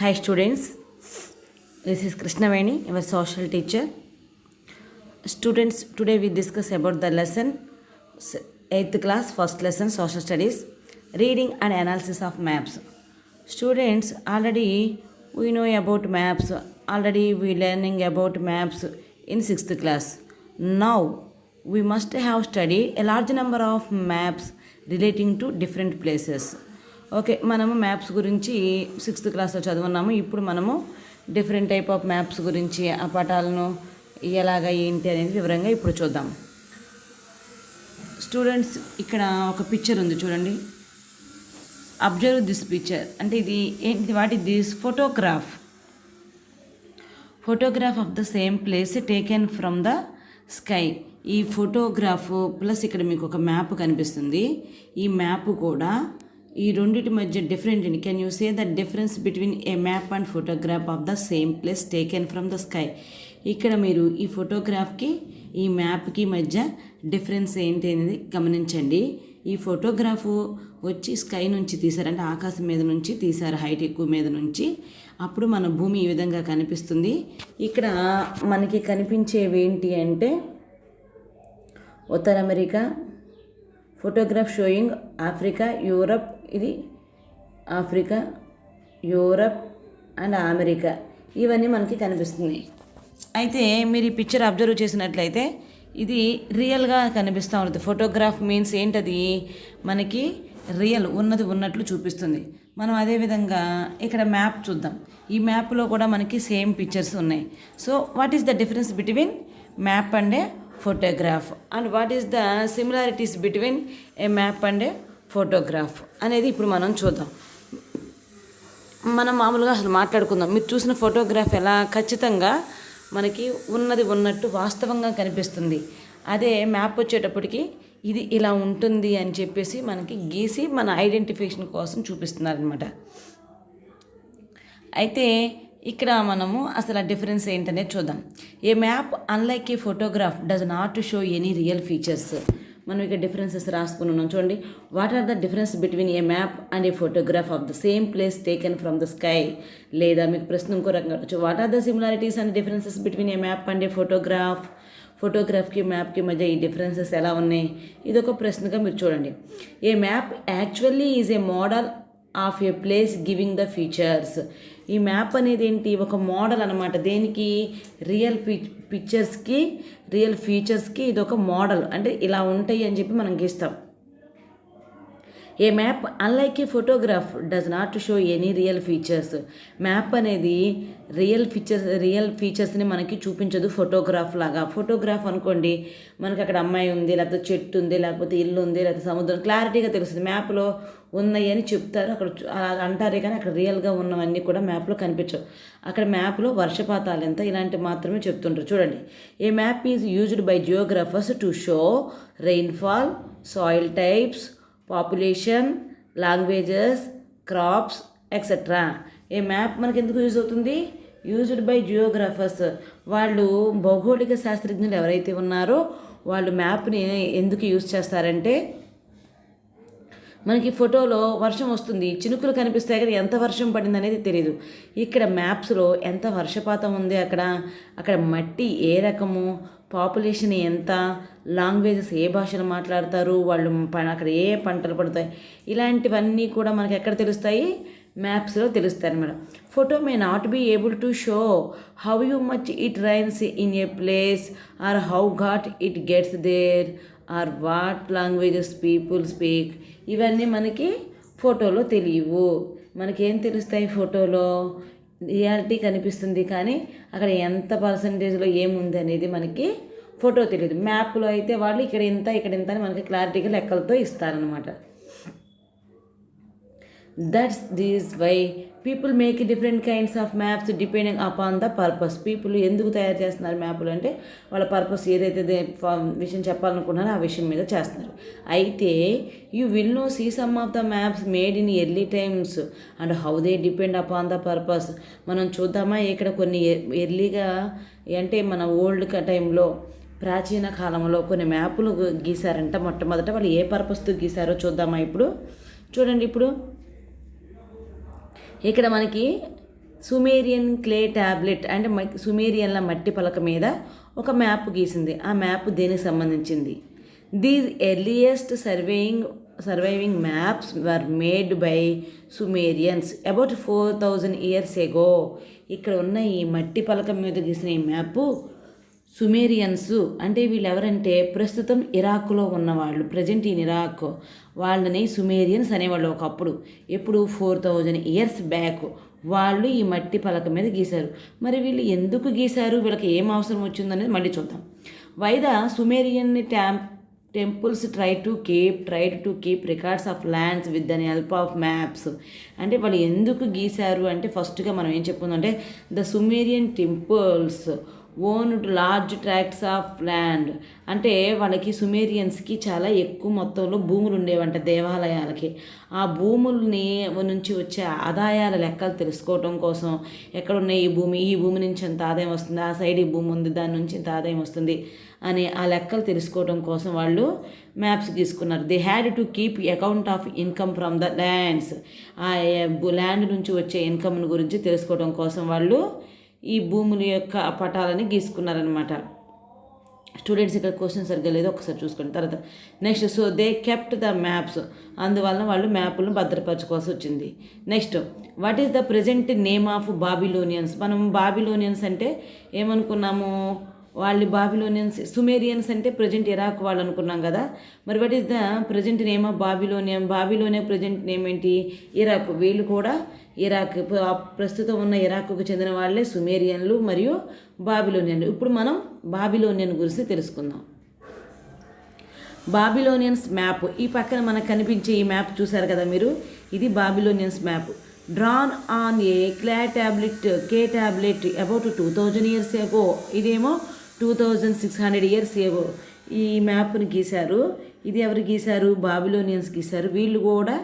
Hi students, this is Krishnaveni, your social teacher. Students, today we discuss about the lesson 8th class, first lesson, social studies, reading and analysis of maps. Students, already we know about maps, already we learning about maps in 6th class. Now we must have studied a large number of maps relating to different places. Okay, మనము maps గురించి 6th క్లాస్లో చదువున్నాము. ఇప్పుడు మనము different type of maps గురించి ఆ పటాలను ఎలాగ ఏంటి అనేది వివరంగా ఇప్పుడు చూద్దాం. స్టూడెంట్స్, ఇక్కడ ఒక పిక్చర్ ఉంది చూడండి. అబ్జర్వ్ దిస్ పిక్చర్ అంటే ఇది ఏంటి, what is this photograph of the same place taken from the sky. ఈ ఫోటోగ్రాఫ్ ప్లస్ ఇక్కడ మీకు ఒక మ్యాప్ కనిపిస్తుంది. ఈ మ్యాప్ కూడా ఈ రెండింటి మధ్య డిఫరెంట్ అండి. Can you say the difference between a map and photograph of the same place taken from the sky. ఇక్కడ మీరు ఈ ఫోటోగ్రాఫ్కి ఈ మ్యాప్కి మధ్య డిఫరెన్స్ ఏంటి అనేది గమనించండి. ఈ ఫోటోగ్రాఫ్ వచ్చి స్కై నుంచి తీశారంటే ఆకాశం మీద నుంచి తీశారు, హైట్ ఎక్కువ మీద నుంచి. అప్పుడు మన భూమి ఈ విధంగా కనిపిస్తుంది. ఇక్కడ మనకి కనిపించేవి ఏంటి అంటే ఉత్తర America, photograph showing Africa, Europe, ఇది ఆఫ్రికా, యూరప్ అండ్ అమెరికా, ఇవన్నీ మనకి కనిపిస్తున్నాయి. అయితే మీరు ఈ పిక్చర్ అబ్జర్వ్ చేసినట్లయితే ఇది రియల్గా కనిపిస్తూ ఉంటుంది. ఫోటోగ్రాఫ్ మీన్స్ ఏంటది, మనకి రియల్ ఉన్నది ఉన్నట్లు చూపిస్తుంది. మనం అదేవిధంగా ఇక్కడ మ్యాప్ చూద్దాం. ఈ మ్యాప్లో కూడా మనకి సేమ్ పిక్చర్స్ ఉన్నాయి. So what is the difference between map and a photograph and what is the similarities between a map and a photograph అనేది ఇప్పుడు మనం చూద్దాం. మనం మామూలుగా అసలు మాట్లాడుకుందాం. మీరు చూసిన ఫోటోగ్రాఫ్ ఎలా ఖచ్చితంగా మనకి ఉన్నది ఉన్నట్టు వాస్తవంగా కనిపిస్తుంది. అదే మ్యాప్ వచ్చేటప్పటికి ఇది ఇలా ఉంటుంది అని చెప్పేసి మనకి గీసి మన ఐడెంటిఫికేషన్ కోసం చూపిస్తున్నారనమాట. అయితే ఇక్కడ మనము అసలు ఆ డిఫరెన్స్ ఏంటనేది చూద్దాం. A map unlike a photograph does not show any real features. మనం ఇక్కడ డిఫరెన్సెస్ రాసుకుని ఉన్నాం చూడండి. What are the difference between a map and a photograph of the same place taken from the sky. లేదా మీకు ప్రశ్న ఇంకో రకంగా వచ్చు, what are the similarities and differences between a map and a photograph. ఫోటోగ్రాఫ్కి మ్యాప్కి మధ్య ఈ డిఫరెన్సెస్ ఎలా ఉన్నాయి, ఇది ఒక ప్రశ్నగా మీరు చూడండి. A map actually is a model of a place giving the features. ఈ మ్యాప్ అనేది ఏంటి, ఒక మోడల్ అనమాట. దేనికి, రియల్ పిక్చర్స్కి రియల్ ఫీచర్స్కి ఇది ఒక మోడల్. అంటే ఇలా ఉంటాయి అని చెప్పి మనం గీస్తాం. A map unlike a photograph does not show any real features. Map అనేది రియల్ ఫీచర్స్ని మనకి చూపించదు ఫోటోగ్రాఫ్ లాగా. ఫోటోగ్రాఫ్ అనుకోండి, మనకి అక్కడ అమ్మాయి ఉంది, లేకపోతే చెట్టు ఉంది, లేకపోతే ఇల్లు ఉంది, లేకపోతే సముద్రం క్లారిటీగా తెలుస్తుంది. మ్యాప్లో ఉన్నాయి అని చెప్తారు, అక్కడ అంటారే కానీ అక్కడ రియల్గా ఉన్నవన్నీ కూడా మ్యాప్లో కనిపించవు. అక్కడ మ్యాప్లో వర్షపాతాలు ఎంత ఇలాంటివి మాత్రమే చెప్తుంటారు. చూడండి, a map is used by geographers to show rainfall, soil types, population, languages, crops etcetera. A map మనకి ఎందుకు యూజ్ అవుతుంది, యూజ్డ్ బై జియోగ్రాఫర్స్. వాళ్ళు భౌగోళిక శాస్త్రజ్ఞులు ఎవరైతే ఉన్నారో వాళ్ళు మ్యాప్ని ఎందుకు యూజ్ చేస్తారంటే, మనకి ఫోటోలో వర్షం వస్తుంది, చినుకులు కనిపిస్తాయి కానీ ఎంత వర్షం పడింది అనేది తెలియదు. ఇక్కడ మ్యాప్స్లో ఎంత వర్షపాతం ఉంది, అక్కడ మట్టి ఏ రకము, పాపులేషన్ ఎంత, లాంగ్వేజెస్ ఏ భాషను మాట్లాడతారు, వాళ్ళు అక్కడ ఏ పంటలు పడతాయి, ఇలాంటివన్నీ కూడా మనకి ఎక్కడ తెలుస్తాయి, మ్యాప్స్లో తెలుస్తాయి అన్నమాట. Photo may not be able to show how you much it rains in a place or how hot it gets there or what languages people speak. ఇవన్నీ మనకి ఫోటోలో తెలియవు. మనకేం తెలుస్తాయి, ఫోటోలో రియాలిటీ కనిపిస్తుంది కానీ అక్కడ ఎంత పర్సంటేజ్లో ఏముంది అనేది మనకి ఫోటో తెలియదు. మ్యాప్లో అయితే వాళ్ళు ఇక్కడ ఇంత అని మనకి క్లారిటీగా లెక్కలతో ఇస్తారనమాట. That's this why people make different kinds of maps depending upon the purpose. People ఎందుకు తయారు చేస్తున్నారు మ్యాప్లు అంటే వాళ్ళ పర్పస్ ఏదైతే విషయం చెప్పాలనుకున్నారో ఆ విషయం మీద చేస్తున్నారు. అయితే you will now see some of the maps made in early times and how they depend upon the purpose. మనం చూద్దామా, ఇక్కడ కొన్ని ఎర్లీగా అంటే మన ఓల్డ్ టైంలో ప్రాచీన కాలంలో కొన్ని మ్యాపులు గీశారంట. మొట్టమొదట వాళ్ళు ఏ పర్పస్తో గీశారో చూద్దామా ఇప్పుడు. చూడండి, ఇప్పుడు ఇక్కడ మనకి సుమేరియన్ క్లే ట్యాబ్లెట్ అంటే సుమేరియన్ల మట్టి పలక మీద ఒక మ్యాప్ గీసింది. ఆ మ్యాప్ దేనికి సంబంధించింది? These earliest surviving maps were made by Sumerians about 4000 years ago. ఇక్కడ ఉన్న ఈ మట్టి పలక మీద గీసిన ఈ మ్యాపు సుమేరియన్స్ అంటే వీళ్ళు ఎవరంటే ప్రస్తుతం ఇరాక్లో ఉన్నవాళ్ళు, ప్రజెంట్ ఇన్ ఇరాక్, వాళ్ళని సుమేరియన్స్ అనేవాళ్ళు ఒకప్పుడు. ఎప్పుడు 4000 years బ్యాక్ వాళ్ళు ఈ మట్టి పలక మీద గీశారు. మరి వీళ్ళు ఎందుకు గీశారు, వీళ్ళకి ఏం అవసరం వచ్చిందనేది మళ్ళీ చూద్దాం. Why the Sumerian temples tried to keep records of lands with the help of maps. అంటే వాళ్ళు ఎందుకు గీశారు అంటే ఫస్ట్గా మనం ఏం చెప్పుకుందాం అంటే the Sumerian temples owned large tracts of land. అంటే వాళ్ళకి సుమేరియన్స్కి చాలా ఎక్కువ మొత్తంలో భూములు ఉండేవంట దేవాలయాలకి. ఆ భూముల్ని నుంచి వచ్చే ఆదాయాల లెక్కలు తెలుసుకోవడం కోసం ఎక్కడ ఉన్నాయి ఈ భూమి నుంచి ఎంత ఆదాయం వస్తుంది, ఆ సైడ్ ఈ భూమి ఉంది దాని నుంచి ఇంత ఆదాయం వస్తుంది అని ఆ లెక్కలు తెలుసుకోవడం కోసం వాళ్ళు మ్యాప్స్ తీసుకున్నారు. They had to keep account of income from the lands. ఆ ల్యాండ్ నుంచి వచ్చే ఇన్కమ్ గురించి తెలుసుకోవడం కోసం వాళ్ళు ఈ భూముల యొక్క పటాలని గీసుకున్నారనమాట. స్టూడెంట్స్ ఇక్కడ క్వశ్చన్ సరిగ్గా లేదు, ఒకసారి చూసుకోండి. తర్వాత next so they kept the maps. అందువలన వాళ్ళు మ్యాప్లను భద్రపరచుకోవాల్సి వచ్చింది. Next what is the present name of Babylonians. మనం బాబిలోనియన్స్ అంటే ఏమనుకున్నాము, వాళ్ళు బాబిలోనియన్స్, సుమేరియన్స్ అంటే ప్రజెంట్ ఇరాక్ వాళ్ళు అనుకున్నాం కదా. మరి what is the present name of Babylonia present name ఏంటి? ఇరాక్. వీళ్ళు కూడా ఇరాక్, ప్రస్తుతం ఉన్న ఇరాక్కు చెందిన వాళ్ళే సుమేరియన్లు మరియు బాబిలోనియన్లు. ఇప్పుడు మనం బాబిలోనియన్ గురించి తెలుసుకుందాం. బాబిలోనియన్స్ మ్యాప్ ఈ పక్కన మనకు కనిపించే ఈ మ్యాప్ చూసారు కదా మీరు, ఇది Babylonians map drawn on a K tablet about 2000 years ago. ఇదేమో 2600 years ago ఈ మ్యాప్ని గీశారు. ఇది ఎవరు గీశారు? బాబిలోనియన్స్ గీశారు. వీళ్ళు కూడా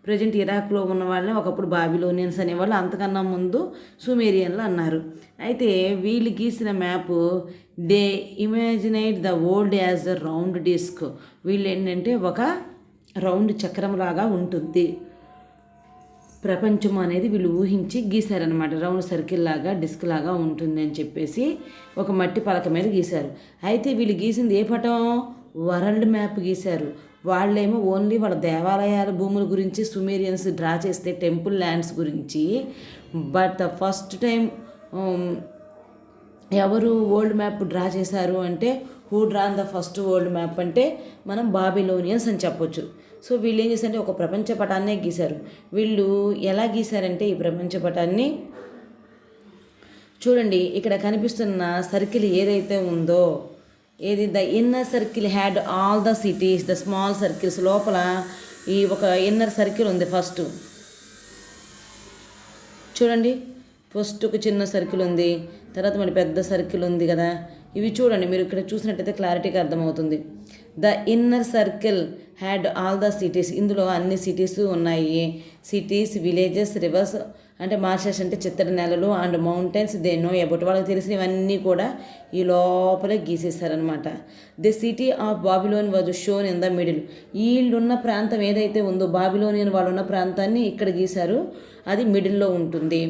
ప్రజెంట్ ఇరాక్లో ఉన్న వాళ్ళని ఒకప్పుడు బాబిలోనియన్స్ అనేవాళ్ళు, అంతకన్నా ముందు సుమేరియన్లు అన్నారు. అయితే వీళ్ళు గీసిన map they imaginate the world as a round disk. వీళ్ళు ఏంటంటే ఒక రౌండ్ చక్రంలాగా ఉంటుంది ప్రపంచం అనేది వీళ్ళు ఊహించి గీశారనమాట. రౌండ్ సర్కిల్ లాగా డిస్క్ లాగా ఉంటుంది అని చెప్పేసి ఒక మట్టి పలక మీద గీశారు. అయితే వీళ్ళు గీసింది ఏ పటం? వరల్డ్ మ్యాప్ గీశారు. వాళ్ళేమో ఓన్లీ వాళ్ళ దేవాలయాల భూముల గురించి సుమేరియన్స్ డ్రా చేస్తే టెంపుల్ ల్యాండ్స్ గురించి. బట్ ద ఫస్ట్ టైం ఎవరు వరల్డ్ మ్యాప్ డ్రా చేశారు అంటే who drawn the first world map అంటే మనం బాబిలోనియన్స్ అని చెప్పొచ్చు. సో వీళ్ళు ఏం చేశారంటే ఒక ప్రపంచ పటాన్నే గీశారు. వీళ్ళు ఎలా గీశారంటే ఈ ప్రపంచ పటాన్ని చూడండి, ఇక్కడ కనిపిస్తున్న సర్కిల్ ఏదైతే ఉందో ఏది the inner circle had all the cities, the small circles. లోపల ఈ ఒక ఇన్నర్ సర్కిల్ ఉంది. ఫస్ట్ చూడండి, ఫస్ట్ ఒక చిన్న సర్కిల్ ఉంది, తర్వాత మరి పెద్ద సర్కిల్ ఉంది కదా. ఇవి చూడండి, మీరు ఇక్కడ చూసినట్టయితే క్లారిటీగా అర్థమవుతుంది. The inner circle had all the cities. ఇందులో అన్ని సిటీస్ ఉన్నాయి. సిటీస్, విలేజెస్, రివర్స్ అంటే మార్షెస్ అంటే చిత్తడి నేలలు, and mountains they know about. వాళ్ళకి తెలిసినవన్నీ కూడా ఈ లోపలే గీసేస్తారనమాట. The city of Babylon was shown in the middle. వీళ్ళున్న ప్రాంతం ఏదైతే ఉందో బాబిలోనియన్ వాళ్ళు ఉన్న ప్రాంతాన్ని ఇక్కడ గీశారు, అది మిడిల్లో ఉంటుంది.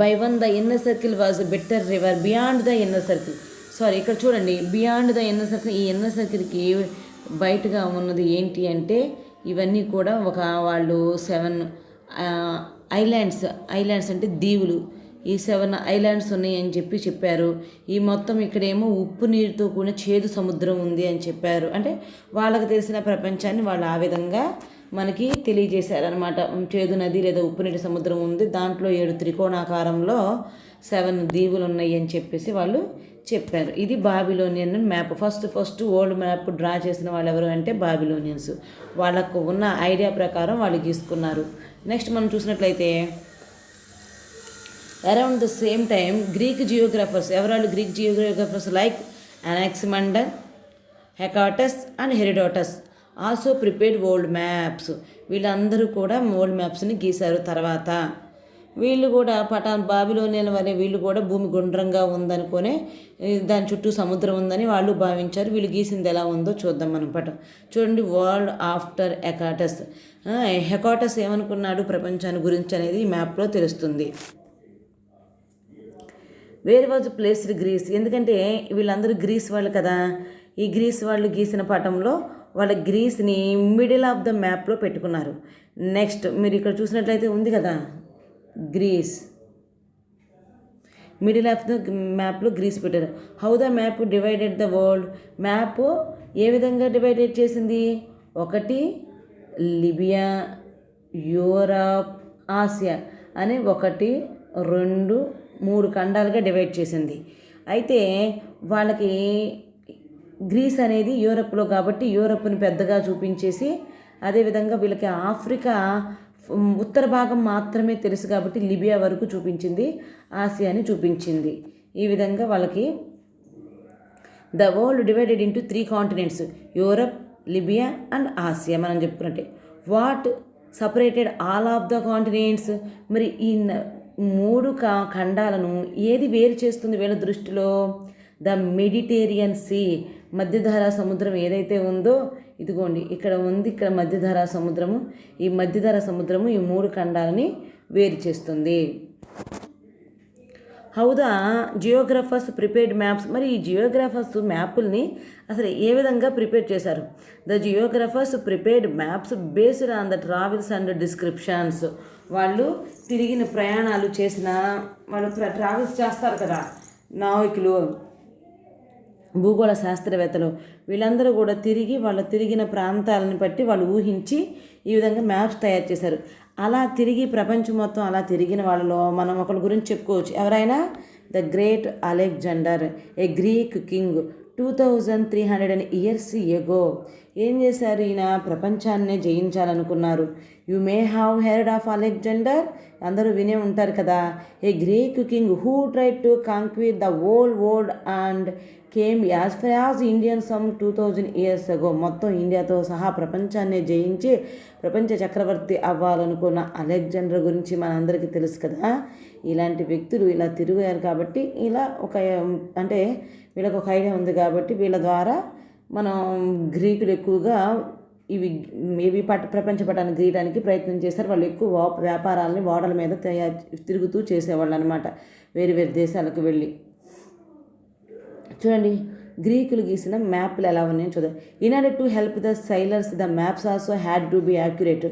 By one the inner circle was better river beyond the inner circle. Sorry, ఇక్కడ చూడండి, బియాండ్ ద ఇన్నర్ సర్కిల్. ఈ ఇన్నర్ సర్కిల్కి బయటగా ఉన్నది ఏంటి అంటే ఇవన్నీ కూడా వాళ్ళు 7 ఐలాండ్స్ అంటే దీవులు. ఈ 7 ఐలాండ్స్ ఉన్నాయి అని చెప్పారు. ఈ మొత్తం ఇక్కడేమో ఉప్పు నీరుతో కూడిన చేదు సముద్రం ఉంది అని చెప్పారు. అంటే వాళ్ళకి తెలిసిన ప్రపంచాన్ని వాళ్ళు ఆ విధంగా మనకి తెలియజేశారనమాట. చేదు నది లేదా ఉప్పు నీటి సముద్రం ఉంది, దాంట్లో 7 త్రికోణాకారంలో 7 దీవులు ఉన్నాయి అని చెప్పేసి వాళ్ళు చెప్పారు. ఇది Babylonian map. First world map draw చేసిన వాళ్ళు ఎవరు అంటే బాబిలోనియన్స్. వాళ్ళకు ఉన్న ఐడియా ప్రకారం వాళ్ళు గీసుకున్నారు. నెక్స్ట్ మనం చూసినట్లయితే around the same time Greek geographers, ఎవరాళ్ళు Greek geographers like Anaximander, Hecataeus and Herodotus also prepared world maps. వీళ్ళందరూ కూడా వరల్డ్ మ్యాప్స్ని గీశారు. తర్వాత వీళ్ళు కూడా బాబిలోనియన్ వలె వీళ్ళు కూడా భూమి గుండ్రంగా ఉందనుకునే దాని చుట్టూ సముద్రం ఉందని వాళ్ళు భావించారు. వీళ్ళు గీసింది ఎలా ఉందో చూద్దాం మనం పటం. చూడండి, వరల్డ్ ఆఫ్టర్ హెకాటస్ హెకాటస్ ఏమనుకున్నాడు ప్రపంచాన్ని గురించి అనేది ఈ మ్యాప్లో తెలుస్తుంది. వేర్ వాజ్ ప్లేస్డ్ గ్రీస్, ఎందుకంటే వీళ్ళందరూ గ్రీస్ వాళ్ళు కదా. ఈ గ్రీస్ వాళ్ళు గీసిన పటంలో వాళ్ళ గ్రీస్ని మిడిల్ ఆఫ్ ద మ్యాప్లో పెట్టుకున్నారు. నెక్స్ట్ మీరు ఇక్కడ చూసినట్లయితే ఉంది కదా గ్రీస్, మిడిల్ ఆఫ్ ద మ్యాప్లో గ్రీస్ పెట్టారు. How the map divided the world, map ఏ విధంగా డివైడెడ్ చేసింది? 1 లిబియా, యూరప్, ఆసియా అని 1, 2, 3 ఖండాలుగా డివైడ్ చేసింది. అయితే వాళ్ళకి గ్రీస్ అనేది యూరప్లో కాబట్టి యూరప్ని పెద్దగా చూపించేసి, అదేవిధంగా వీళ్ళకి ఆఫ్రికా ఉత్తర భాగం మాత్రమే తెలుసు కాబట్టి లిబియా వరకు చూపించింది, ఆసియాని చూపించింది. ఈ విధంగా వాళ్ళకి the world divided into 3 continents, Europe, Libya and Asia మనం చెప్పుకున్నట్టే. What separated all of the continents, మరి ఈ 3 ఖండాలను ఏది వేరు చేస్తుంది వీళ్ళ దృష్టిలో? ద మెడిటేరియన్ సీ, మధ్యధరా సముద్రం ఏదైతే ఉందో, ఇదిగోండి ఇక్కడ ఉంది, ఇక్కడ మధ్యధరా సముద్రము. ఈ మధ్యధరా సముద్రము ఈ 3 ఖండాలని వేరు చేస్తుంది. How the geographers prepared maps, మరి ఈ జియోగ్రఫర్స్ మ్యాపుల్ని అసలు ఏ విధంగా ప్రిపేర్ చేశారు? The geographers prepared maps based on the travels and descriptions, వాళ్ళు తిరిగిన ప్రయాణాలు చేసిన వాళ్ళు ట్రావెల్స్ చేస్తారు కదా నావికులు, భూగోళ శాస్త్రవేత్తలు, వీళ్ళందరూ కూడా వాళ్ళు తిరిగిన ప్రాంతాలను బట్టి వాళ్ళు ఊహించి ఈ విధంగా మ్యాప్స్ తయారు చేశారు. అలా తిరిగి ప్రపంచం మొత్తం అలా తిరిగిన వాళ్ళలో మనం ఒకరి గురించి చెప్పుకోవచ్చు. ఎవరైనా? The great Alexander, a Greek king, 2300 years ago. ఏం చేశారు? ఈయన ప్రపంచాన్నే జయించాలనుకున్నారు. You may have heard of Alexander, అందరూ వినే ఉంటారు కదా. A Greek king who tried to conquer the whole world and came as far as Indian some 2000 years ago. మొత్తం ఇండియాతో సహా ప్రపంచాన్ని జయించి ప్రపంచ చక్రవర్తి అవ్వాలనుకున్న అలెగ్జాండర్ గురించి మనందరికీ తెలుసు కదా. ఇలాంటి వ్యక్తులు ఇలా తిరిగారు కాబట్టి ఇలా అంటే వీళ్ళకి ఒక ఐడియా ఉంది కాబట్టి వీళ్ళ ద్వారా మనం గ్రీకులు ఎక్కువగా ఇవి ప్రపంచ పటాన్ని గీయడానికి ప్రయత్నం చేశారు. వాళ్ళు ఎక్కువ వ్యాపారాలని ఓడల మీద తిరుగుతూ చేసేవాళ్ళు అనమాట, వేరు వేరు దేశాలకు వెళ్ళి. చూడండి గ్రీకులు గీసిన మ్యాప్లు ఎలా ఉన్నాయో చూద్దాం. In order to help the sailors the maps also had to be accurate.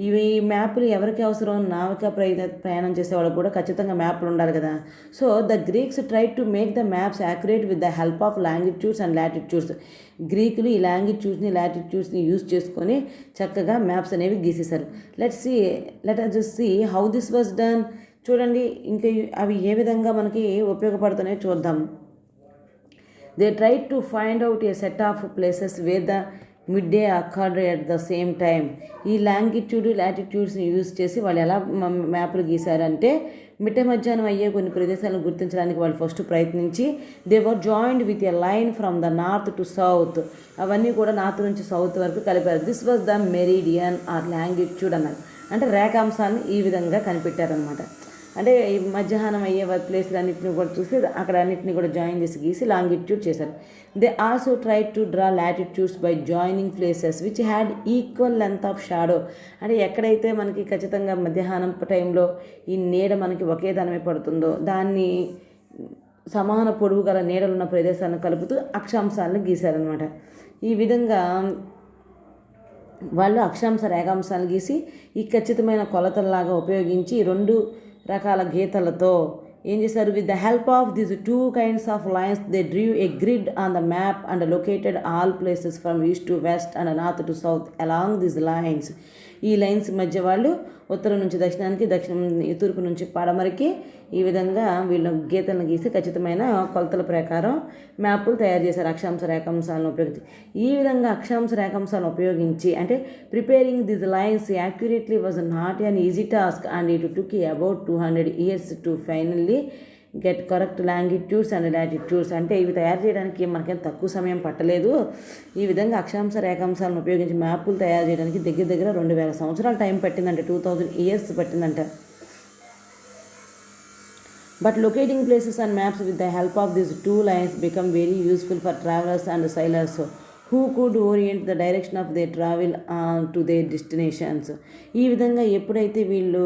ఇవి మ్యాప్లు ఎవరికి అవసరం? నావిక ప్రయాణం చేసేవాళ్ళకి కూడా ఖచ్చితంగా మ్యాప్లు ఉండాలి కదా. So the Greeks try to make the maps accurate with the help of longitudes and latitudes. గ్రీకులు ఈ లాంగిట్యూడ్స్ని లాటిట్యూడ్స్ని యూజ్ చేసుకొని చక్కగా మ్యాప్స్ అనేవి గీసేశారు. Let us see how this was done. చూడండి ఇంకా అవి ఏ విధంగా మనకి ఉపయోగపడుతున్నాయో చూద్దాం. They tried to find out a set of places where the midday occurred at the same time. ఈ లాంగిట్యూడ్ లాటిట్యూడ్స్ని యూజ్ చేసి వాళ్ళు ఎలా మ్యాప్లు గీశారంటే మిట్ట మధ్యాహ్నం అయ్యే కొన్ని ప్రదేశాలను గుర్తించడానికి వాళ్ళు ఫస్ట్ ప్రయత్నించి they were joined with a line from the north to south. అవన్నీ కూడా నార్త్ నుంచి సౌత్ వరకు కలిపారు. This was the meridian or longitude అన్నారు. అంటే రేఖాంశాన్ని ఈ విధంగా కనిపెట్టారనమాట. అంటే ఈ మధ్యాహ్నం అయ్యే ప్లేస్లు అన్నింటినీ కూడా చూసి అక్కడ అన్నింటినీ కూడా జాయిన్ చేసి గీసి లాంగిట్యూడ్ చేశారు. They also try to draw latitudes by joining places which had equal length of shadow. అంటే ఎక్కడైతే మనకి ఖచ్చితంగా మధ్యాహ్నం టైంలో ఈ నీడ మనకి ఒకే దానమే పడుతుందో దాన్ని సమాన పొడవు గల నీడలున్న ప్రదేశాలను కలుపుతూ అక్షాంశాలను గీశారనమాట. ఈ విధంగా వాళ్ళు అక్షాంశ రేఖాంశాలు గీసి ఈ ఖచ్చితమైన కొలతల్లాగా ఉపయోగించి 2 రకాల గీతలతో ఏం చేశారు? With the help of these 2 kinds of lines they డ్రీవ్ A grid on the map and located all places from east to west and north to south along these lines. ఈ లైన్స్ మధ్య వాళ్ళు ఉత్తరం నుంచి దక్షిణానికి, తూర్పు నుంచి పడమరికి ఈ విధంగా వీళ్ళు గీతలను గీసి ఖచ్చితమైన కొలతల ప్రకారం మ్యాపులు తయారు చేశారు అక్షాంశ రేఖాంశాలను ఉపయోగించి. ఈ విధంగా అక్షాంశ రేఖాంశాలను ఉపయోగించి అంటే preparing this lines accurately was not an easy task and it took about 200 years to finally get correct longitudes and latitudes. అంటే ఇవి తయారు చేయడానికి మనకేం తక్కువ సమయం పట్టలేదు. ఈ విధంగా అక్షాంశ రేఖాంశాలను ఉపయోగించి మ్యాపులు తయారు చేయడానికి దగ్గర 2000 సంవత్సరాలు టైం పట్టిందంట, 2000 years పట్టిందంట. But locating places and maps with the help of these 2 lines become very useful for travellers and sailors who could orient the direction of they travel to they destinations. ఈ విధంగా ఎప్పుడైతే వీళ్ళు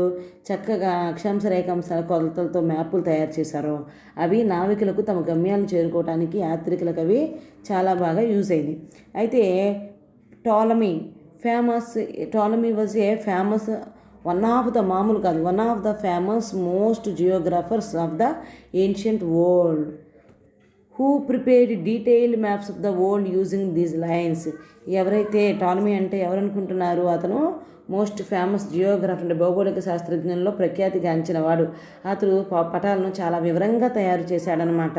చక్కగా అక్షాంశ రేఖాంశాల కొలతలతో మ్యాపులు తయారు చేశారో అవి నావికులకు తమ గమ్యాలను చేరుకోవడానికి యాత్రికులకు అవి చాలా బాగా యూజ్ అయింది. అయితే Ptolemy was a famous one of the famous most geographers of the ancient world who prepared detailed maps of the world using these lines. ఎవరైతే టాలమీ అంటే ఎవరనుకుంటున్నారు, అతను మోస్ట్ ఫేమస్ జియోగ్రాఫర్ అంటే భౌగోళిక శాస్త్రజ్ఞంలో ప్రఖ్యాతిగాంచిన వాడు. అతడు పటాలను చాలా వివరంగా తయారు చేశాడనమాట.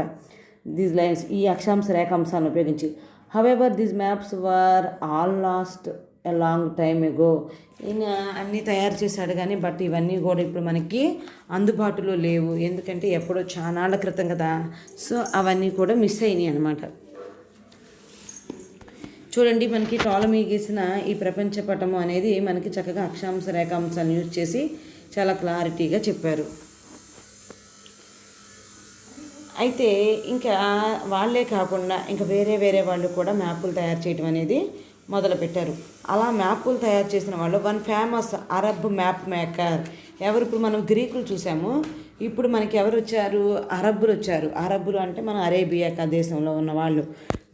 దీస్ లైన్స్ ఈ అక్షాంశ రేఖాంశాలను ఉపయోగించి. However these maps were all last a long time ఎగో. ఈయన అన్నీ తయారు చేశాడు కానీ బట్ ఇవన్నీ కూడా ఇప్పుడు మనకి అందుబాటులో లేవు, ఎందుకంటే ఎప్పుడో చానాళ్ళ క్రితం కదా. సో అవన్నీ కూడా మిస్ అయినాయి అనమాట. చూడండి, మనకి టాలమీ గీసిన ఈ ప్రపంచ పటము అనేది మనకి చక్కగా అక్షాంశ రేఖాంశాలను యూజ్ చేసి చాలా క్లారిటీగా చెప్పారు. అయితే ఇంకా వాళ్ళే కాకుండా ఇంకా వేరే వాళ్ళు కూడా మ్యాపులు తయారు చేయడం అనేది మొదలుపెట్టారు. అలా మ్యాపులు తయారు చేసిన వాళ్ళు one famous Arab map maker. ఎవరు, ఇప్పుడు మనం గ్రీకులు చూసాము, ఇప్పుడు మనకి ఎవరు వచ్చారు, అరబ్బులు వచ్చారు. అరబ్బులు అంటే మన అరేబియా దేశంలో ఉన్న వాళ్ళు.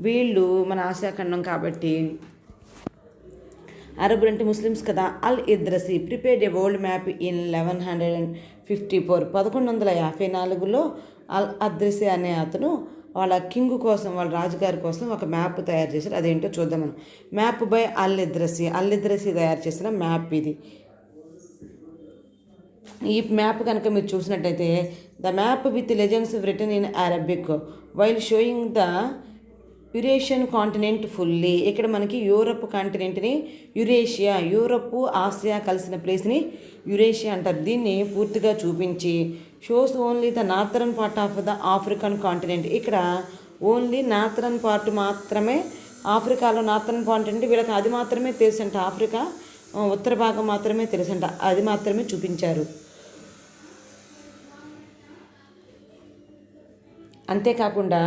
వీళ్ళు మన ఆసియా ఖండం కాబట్టి అరబ్బులు అంటే ముస్లిమ్స్ కదా. Al Idrisi prepared a world map in 1154 1154లో అల్ అద్రసి అనే అతను వాళ్ళ కింగ్ కోసం, వాళ్ళ రాజుగారి కోసం ఒక మ్యాప్ తయారు చేశారు. అదేంటో చూద్దాం మనం. మ్యాప్ బై అల్ ఇద్రసి తయారు చేసిన మ్యాప్ ఇది. ఈ మ్యాప్ కనుక మీరు చూసినట్టయితే the map with legends return in Arabic while showing the Eurasian continent fully. ఇక్కడ మనకి యూరప్ కాంటినెంట్ని యూరప్ ఆసియా కలిసిన ప్లేస్ని యురేషియా అంటారు. దీన్ని పూర్తిగా చూపించి shows only the northern part of the African continent. ఇక్కడ ఓన్లీ నార్థరన్ పార్ట్ మాత్రమే, ఆఫ్రికాలో నార్థరన్ కాంటినెంట్ వీళ్ళకి అది మాత్రమే తెలుసంట. ఆఫ్రికా ఉత్తర భాగం మాత్రమే తెలుసంట, అది మాత్రమే చూపించారు. అంతేకాకుండా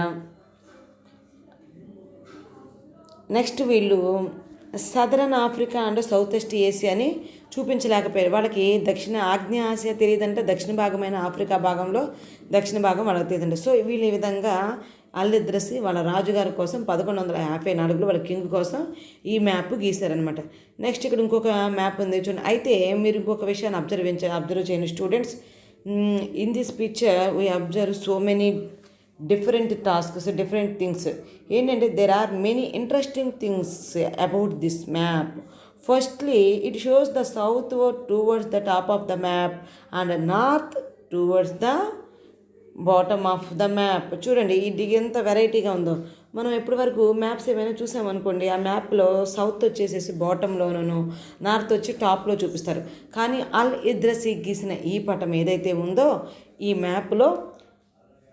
నెక్స్ట్ వీళ్ళు southern Africa and south west ఏసియాని చూపించలేకపోయారు. వాళ్ళకి దక్షిణ ఆగ్నేయ ఆసియా తెలియదంటే, దక్షిణ భాగమైన ఆఫ్రికా భాగంలో దక్షిణ భాగం వాళ్ళకి తెలియదంటే. సో వీళ్ళు ఈ విధంగా అల్ ఇద్రసి వాళ్ళ రాజుగారి కోసం 1154లో వాళ్ళ కింగ్ కోసం ఈ మ్యాప్ గీశారనమాట. నెక్స్ట్ ఇక్కడ ఇంకొక మ్యాప్ ఉంది చూడండి. అయితే మీరు ఇంకొక విషయాన్ని అబ్జర్వ్ చేయండి students. In this picture we observe so many different tasks, different things. ఏంటంటే there are many interesting things about this map. Firstly it shows the south towards the top of the map and north towards the bottom of the map. చూడండి ఇది ఎంత వెరైటీగా ఉందో. మనం ఎప్పటి వరకు maps ఏమైనా చూసామనుకోండి, ఆ మ్యాప్లో సౌత్ వచ్చేసేసి బాటంలోనూ, నార్త్ వచ్చి టాప్లో చూపిస్తారు. కానీ అల్ ఇద్రసి గీసిన ఈ పటం ఏదైతే ఉందో ఈ మ్యాప్లో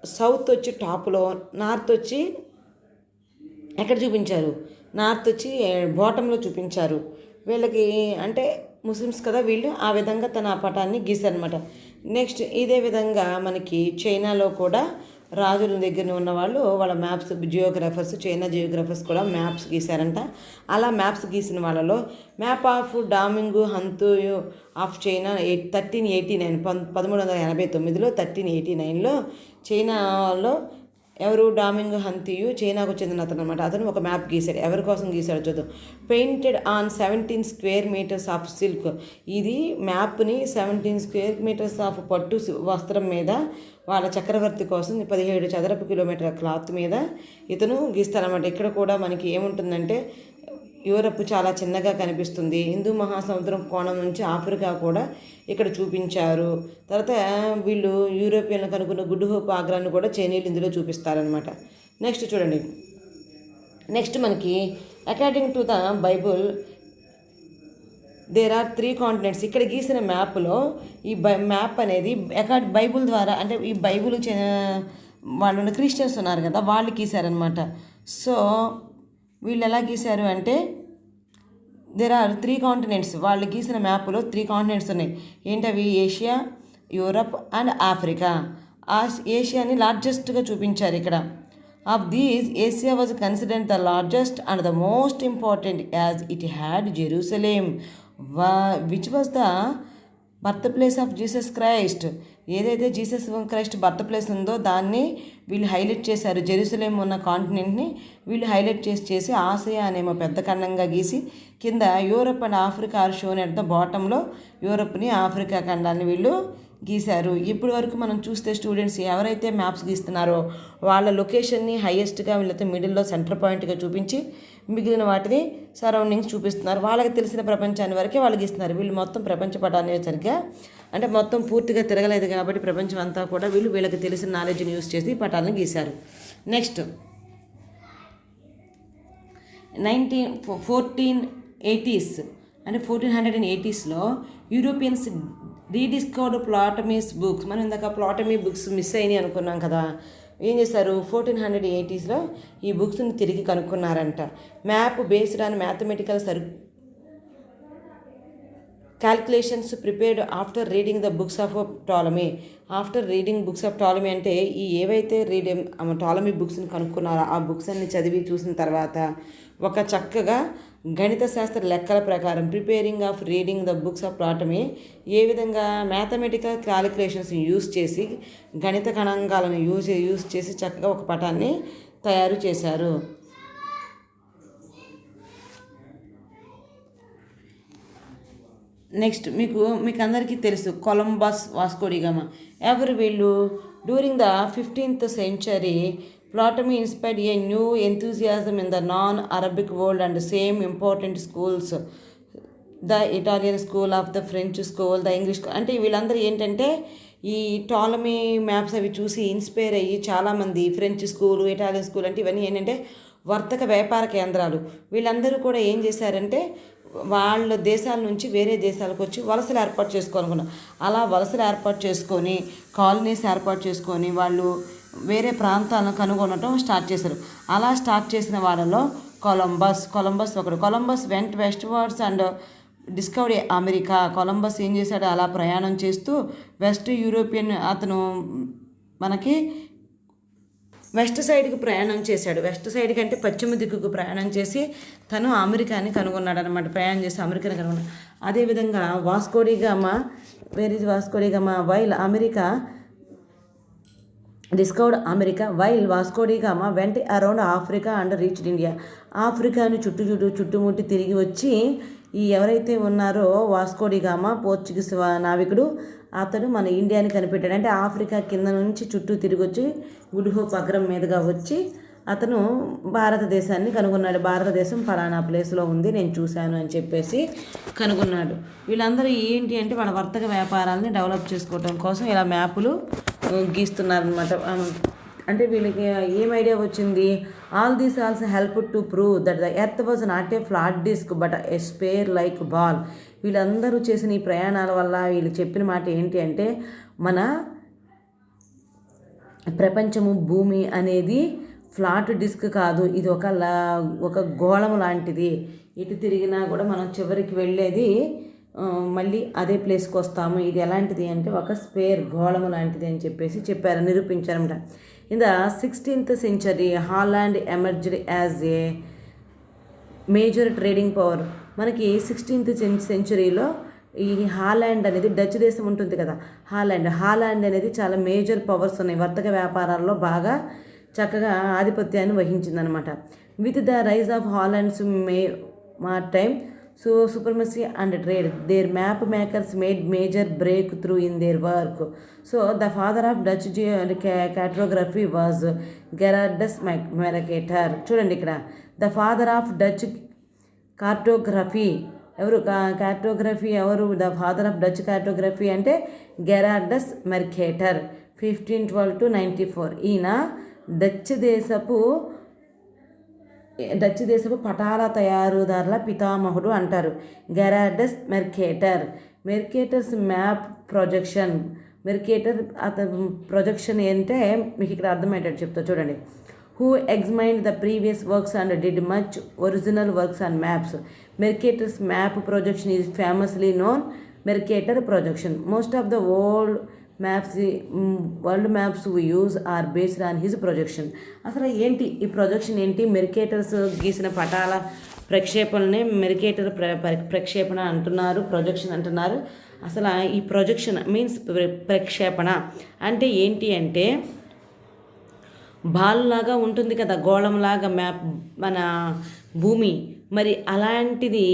సౌత్ వచ్చి టాప్లో, నార్త్ వచ్చి ఎక్కడ చూపించారు, నార్త్ వచ్చి బాటంలో చూపించారు. వీళ్ళకి అంటే ముస్లిమ్స్ కదా వీళ్ళు, ఆ విధంగా తన పటాన్ని గీశారనమాట. నెక్స్ట్ ఇదే విధంగా మనకి చైనాలో కూడా రాజుల దగ్గర ఉన్న వాళ్ళు వాళ్ళ మ్యాప్స్ చైనా జియోగ్రాఫర్స్ కూడా మ్యాప్స్ గీశారంట. అలా మ్యాప్స్ గీసిన వాళ్ళలో మ్యాప్ ఆఫ్ డామింగ్ హంతు ఆఫ్ చైనా 1389 1389లో 1389లో చైనాలో ఎవరు, డామింగ్ హంతియు చైనాకు చెందిన అతను అనమాట. అతను ఒక మ్యాప్ గీశాడు. ఎవరి కోసం గీశాడు చూద్దాం. Painted on 17 square metres of silk. ఇది మ్యాప్ని 17 స్క్వేర్ మీటర్స్ ఆఫ్ పట్టు వస్త్రం మీద వాళ్ళ చక్రవర్తి కోసం 17 చదరపు కిలోమీటర్ల క్లాత్ మీద ఇతను గీస్తారనమాట. ఇక్కడ కూడా మనకి ఏముంటుందంటే యూరప్ చాలా చిన్నగా కనిపిస్తుంది. హిందూ మహాసముద్రం కోణం నుంచి ఆఫ్రికా కూడా ఇక్కడ చూపించారు. తర్వాత వీళ్ళు యూరోపియన్లు కనుక్కున్న గుడ్ హోప్ ఆగ్రాను కూడా చైనీయులు ఇందులో చూపిస్తారనమాట. నెక్స్ట్ చూడండి. నెక్స్ట్ మనకి according to the Bible there are 3 continents. ఇక్కడ గీసిన మ్యాప్లో ఈ మ్యాప్ అనేది బైబుల్ ద్వారా, అంటే ఈ బైబుల్ వాళ్ళు క్రిస్టియన్స్ ఉన్నారు కదా వాళ్ళు గీశారనమాట. సో వీళ్ళు ఎలా గీశారు అంటే దేర్ ఆర్ 3 కాంటినెంట్స్. వాళ్ళు గీసిన మ్యాప్లో 3 కాంటినెంట్స్ ఉన్నాయి. ఏంటవి? Asia, Europe and Africa. ఏషియాని లార్జెస్ట్గా చూపించారు ఇక్కడ. Of these, Asia was considered the largest and the most important as it had Jerusalem, which was the birth place of Jesus Christ. ఏదైతే జీసస్ క్రైస్ట్ బర్త్ ప్లేస్ ఉందో దాన్ని వీళ్ళు highlight చేశారు. Jerusalem ఉన్న కాంటినెంట్ని వీళ్ళు హైలైట్ చేసి ఆసియా అనేమో పెద్ద ఖండంగా గీసి కింద Europe and Africa are shown at the బాటంలో యూరప్ని ఆఫ్రికా ఖండాన్ని వీళ్ళు గీశారు. ఇప్పటి వరకు మనం చూస్తే స్టూడెంట్స్ ఎవరైతే మ్యాప్స్ గీస్తున్నారో వాళ్ళ లొకేషన్ని హైయెస్ట్గా వీళ్ళతో మిడిల్లో సెంటర్ పాయింట్గా చూపించి మిగిలిన వాటిని సరౌండింగ్స్ చూపిస్తున్నారు. వాళ్ళకి తెలిసిన ప్రపంచాన్ని వరకే వాళ్ళు గీస్తున్నారు. వీళ్ళు మొత్తం ప్రపంచ పటాన్ని సరిగ్గా అంటే మొత్తం పూర్తిగా తిరగలేదు కాబట్టి ప్రపంచం అంతా కూడా వీళ్ళకి తెలిసిన నాలెడ్జ్ని యూస్ చేసి ఈ పటాలను గీశారు. నెక్స్ట్ 1480s అంటే 1480sలో యూరోపియన్స్ రీడిస్కవర్డ్ ప్లాటమీస్ బుక్స్. మనం ఇందాక ప్లాటమీ బుక్స్ మిస్ అయినాయి అనుకున్నాం కదా. ఏం చేశారు 1480sలో ఈ బుక్స్ని తిరిగి కనుక్కున్నారంట. Map based on mathematical calculations prepared after reading the books of Ptolemy. After reading books of Ptolemy అంటే ఈ ఏవైతే టాలమీ బుక్స్ని కనుక్కున్నారో ఆ బుక్స్ అన్ని చదివి చూసిన తర్వాత ఒక చక్కగా గణిత శాస్త్ర లెక్కల ప్రకారం preparing of reading the books of Ptolemy ఏ విధంగా మ్యాథమెటికల్ క్యాలిక్యులేషన్స్ని యూస్ చేసి గణిత గణాంకాలను యూజ్ చేసి చక్కగా ఒక పటాన్ని తయారు చేశారు. నెక్స్ట్ మీకు అందరికీ తెలుసు కొలంబస్ వాస్కోడిగామా. ఎవరు వీళ్ళు? During the 15th century Ptolemy inspired a new enthusiasm in the non-Arabic world and same important schools, the Italian school of the French school, the English school. అంటే వీళ్ళందరూ ఏంటంటే ఈ టాలమీ మ్యాప్స్ అవి చూసి inspire అయ్యి చాలామంది ఫ్రెంచ్ స్కూలు ఇటాలియన్ స్కూల్ అంటే ఇవన్నీ ఏంటంటే వర్తక వ్యాపార కేంద్రాలు. వీళ్ళందరూ కూడా ఏం చేశారంటే వాళ్ళ దేశాల నుంచి వేరే దేశాలకు వచ్చి వలసలు ఏర్పాటు చేసుకోవాలనుకున్నారు. అలా వలసలు ఏర్పాటు చేసుకొని కాలనీస్ ఏర్పాటు చేసుకొని వాళ్ళు వేరే ప్రాంతాలను కనుగొనడం స్టార్ట్ చేశారు. అలా స్టార్ట్ చేసిన వాళ్ళలో కొలంబస్ ఒకడు. Columbus vent west words and discovery America. Columbus ఏం చేశాడు? అలా ప్రయాణం చేస్తూ వెస్ట్ యూరోపియన్ అతను మనకి వెస్ట్ సైడ్కి ప్రయాణం చేశాడు. వెస్ట్ సైడ్కి అంటే పశ్చిమ దిక్కుకు ప్రయాణం చేసి తను అమెరికాని కనుగొన్నాడు అనమాట. ప్రయాణం చేసి అమెరికాని కనుగొన్నాడు. అదేవిధంగా Vasco da Gama while America discovered America while Vasco da Gama went around Africa and reached India. ఆఫ్రికాను చుట్టుముట్టి తిరిగి వచ్చి ఈ ఎవరైతే ఉన్నారో వాస్కోడిగామా పోర్చుగీస్ నావికుడు అతడు మన ఇండియాని కనిపెట్టాడు. అంటే ఆఫ్రికా కింద నుంచి చుట్టూ తిరిగి వచ్చి గుడ్ హోప్ అగ్రం మీదుగా వచ్చి అతను భారతదేశాన్ని కనుగొన్నాడు. భారతదేశం పలానా ప్లేస్లో ఉంది నేను చూశాను అని చెప్పేసి కనుగొన్నాడు. వీళ్ళందరూ ఏంటి అంటే వాళ్ళ వర్తక వ్యాపారాలని డెవలప్ చేసుకోవడం కోసం ఇలా మ్యాపులు గీస్తున్నారనమాట. అంటే వీళ్ళకి ఏం ఐడియా వచ్చింది? All these also help to prove that the earth was not a flat disc but a sphere like ball. వీళ్ళందరూ చేసిన ఈ ప్రయాణాల వల్ల వీళ్ళు చెప్పిన మాట ఏంటి అంటే మన ప్రపంచము భూమి అనేది ఫ్లాట్ డిస్క్ కాదు, ఇది ఒక గోళం లాంటిది. ఇటు తిరిగినా కూడా మనం చివరికి వెళ్ళేది మళ్ళీ అదే ప్లేస్కి వస్తాము. ఇది ఎలాంటిది అంటే ఒక స్పేర్ గోళము లాంటిది అని చెప్పేసి చెప్పారు, నిరూపించారన్నమాట. In the 16th century Holland emerged as a major trading power. మనకి 16th centuryలో ఈ హాలాండ్ అనేది డచ్ దేశం ఉంటుంది కదా, హాలాండ్ అనేది చాలా మేజర్ పవర్స్ ఉన్నాయి. వర్తక వ్యాపారాల్లో బాగా చక్కగా ఆధిపత్యాన్ని వహించిందనమాట. With the rise of Holland's time supremacy and trade, their map makers made major breakthrough in their work. So the father of Dutch cartography was Gerardus Mercator. చూడండి ఇక్కడ the father of Dutch cartography ఎవరు? The father of Dutch cartography అంటే Gerardus Mercator 1512 to 94. ఈయన Dutch దేశపు పటాల తయారుదారుల పితామహుడు అంటారు. Gerardus Mercator's map projection. Projection ఏంటంటే మీకు ఇక్కడ అర్థమయ్యేటట్టు చెప్తా చూడండి. Who examined the previous works and did much original works and maps. Mercator's map projection is famously known Mercator projection. Most of the old maps world maps we use are based on his projection. అసలు ఏంటి ఈ projection ఏంటి? మెరికేటర్స్ గీసిన పటాల ప్రక్షేపణనే మెరికేటర్ ప్రక్షేపణ అంటున్నారు, projection అంటున్నారు. అసలు ఈ projection means ప్రక్షేపణ అంటే ఏంటి అంటే బాల్ లాగా ఉంటుంది కదా, గోళంలాగా మ్యాప్ మన భూమి. మరి అలాంటిది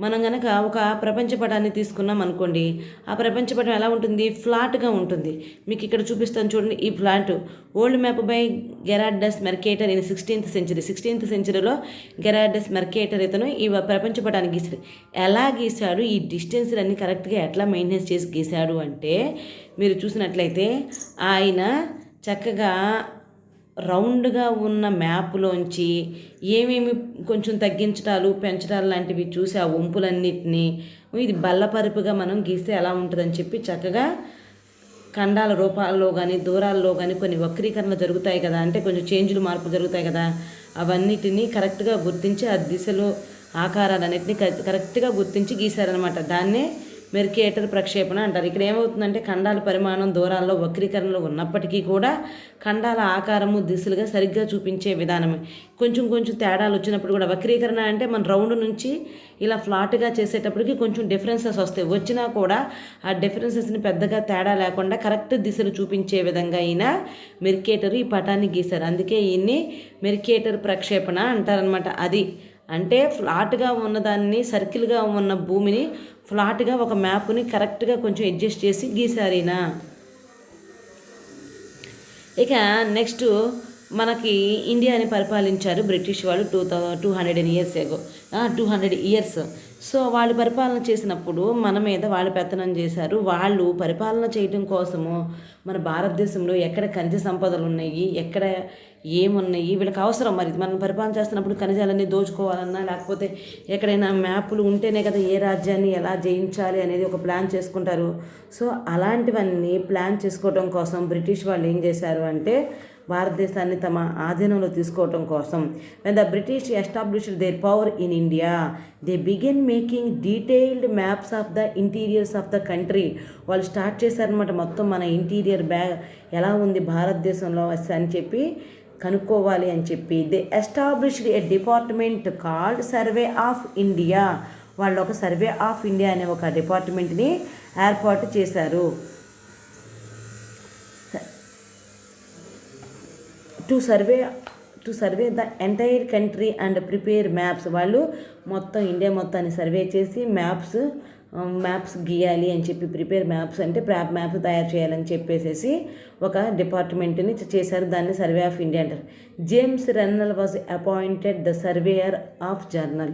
మనం కనుక ఒక ప్రపంచపటాన్ని తీసుకున్నాం అనుకోండి, ఆ ప్రపంచపటం ఎలా ఉంటుంది? ఫ్లాట్గా ఉంటుంది. మీకు ఇక్కడ చూపిస్తాను చూడండి. ఈ flat old map by Gerardus Mercator in 16th సెంచరీలో గెరార్డస్ మెర్కేటర్ ఇతను ఈ ప్రపంచపటాన్ని గీసాడు. ఎలా గీశాడు? ఈ డిస్టెన్స్లన్నీ కరెక్ట్గా ఎట్లా మెయింటైన్ చేసి గీశాడు అంటే, మీరు చూసినట్లయితే ఆయన చక్కగా రౌండ్గా ఉన్న మ్యాప్లోంచి ఏమేమి కొంచెం తగ్గించడాలు పెంచడాలు లాంటివి చూసి ఆ వంపులన్నిటినీ ఇది బల్లపరుపుగా మనం గీస్తే ఎలా ఉంటుందని చెప్పి చక్కగా ఖండాల రూపాల్లో కానీ దూరాల్లో కానీ కొన్ని వక్రీకరణలు జరుగుతాయి కదా, అంటే కొంచెం చేంజ్లు మార్పులు జరుగుతాయి కదా, అవన్నిటినీ కరెక్ట్గా గుర్తించి ఆ దిశలో ఆకారాలన్నింటినీ కరెక్ట్గా గుర్తించి గీశారనమాట. దాన్నే మెర్కేటర్ ప్రక్షేపణ అంటారు. ఇక్కడ ఏమవుతుందంటే ఖండాల పరిమాణం దూరాల్లో వక్రీకరణలు ఉన్నప్పటికీ కూడా ఖండాల ఆకారము దిశలుగా సరిగ్గా చూపించే విధానమే. కొంచెం తేడాలు వచ్చినప్పుడు కూడా వక్రీకరణ అంటే మన రౌండ్ నుంచి ఇలా ఫ్లాట్గా చేసేటప్పటికి కొంచెం డిఫరెన్సెస్ వస్తాయి. వచ్చినా కూడా ఆ డిఫరెన్సెస్ని పెద్దగా తేడా లేకుండా కరెక్ట్ దిశలు చూపించే విధంగా అయినా మెర్కేటర్ ఈ పటాన్ని గీశారు. అందుకే ఈయన్ని మెర్కేటర్ ప్రక్షేపణ అంటారనమాట. అది అంటే ఫ్లాట్గా ఉన్నదాన్ని సర్కిల్గా ఉన్న భూమిని ఫ్లాట్గా ఒక మ్యాప్ని కరెక్ట్గా కొంచెం అడ్జస్ట్ చేసి గీసారీనా. ఇక నెక్స్ట్ మనకి ఇండియాని పరిపాలించారు బ్రిటిష్ వాళ్ళు 200 years ago, 200 years. సో వాళ్ళు పరిపాలన చేసినప్పుడు మన మీద వాళ్ళు పెత్తనం చేశారు. వాళ్ళు పరిపాలన చేయడం కోసము మన భారతదేశంలో ఎక్కడ ఖనిజ సంపదలు ఉన్నాయి, ఎక్కడ ఏమున్నాయి, వీళ్ళకి అవసరం. మరి మనం పరిపాలన చేస్తున్నప్పుడు ఖనిజాలన్నీ దోచుకోవాలన్నా లేకపోతే ఎక్కడైనా మ్యాపులు ఉంటేనే కదా ఏ రాజ్యాన్ని ఎలా జయించాలి అనేది ఒక ప్లాన్ చేసుకుంటారు. సో అలాంటివన్నీ ప్లాన్ చేసుకోవడం కోసం బ్రిటిష్ వాళ్ళు ఏం చేశారు అంటే భారతదేశాన్ని తమ ఆధీనంలో తీసుకోవటం కోసం when the British established their power in India, they began making detailed maps of the interiors of the country. వాళ్ళు స్టార్ట్ చేశారనమాట. మొత్తం మన ఇంటీరియర్ ఎలా ఉంది భారతదేశంలో అని చెప్పి కనుక్కోవాలి అని చెప్పి they established A department called survey of India. వాళ్ళు ఒక సర్వే ఆఫ్ ఇండియా అనే ఒక డిపార్ట్మెంట్ని ఏర్పాటు చేశారు. To survey the entire country and prepare maps. వాళ్ళు మొత్తం ఇండియా మొత్తాన్ని సర్వే చేసి మ్యాప్స్ గీయాలి అని చెప్పి ప్రిపేర్ మ్యాప్స్ అంటే మ్యాప్స్ తయారు చేయాలని చెప్పేసి ఒక డిపార్ట్మెంట్ని చేశారు. దాన్ని సర్వే ఆఫ్ ఇండియా అంటారు. James Rennell was appointed the surveyor of general.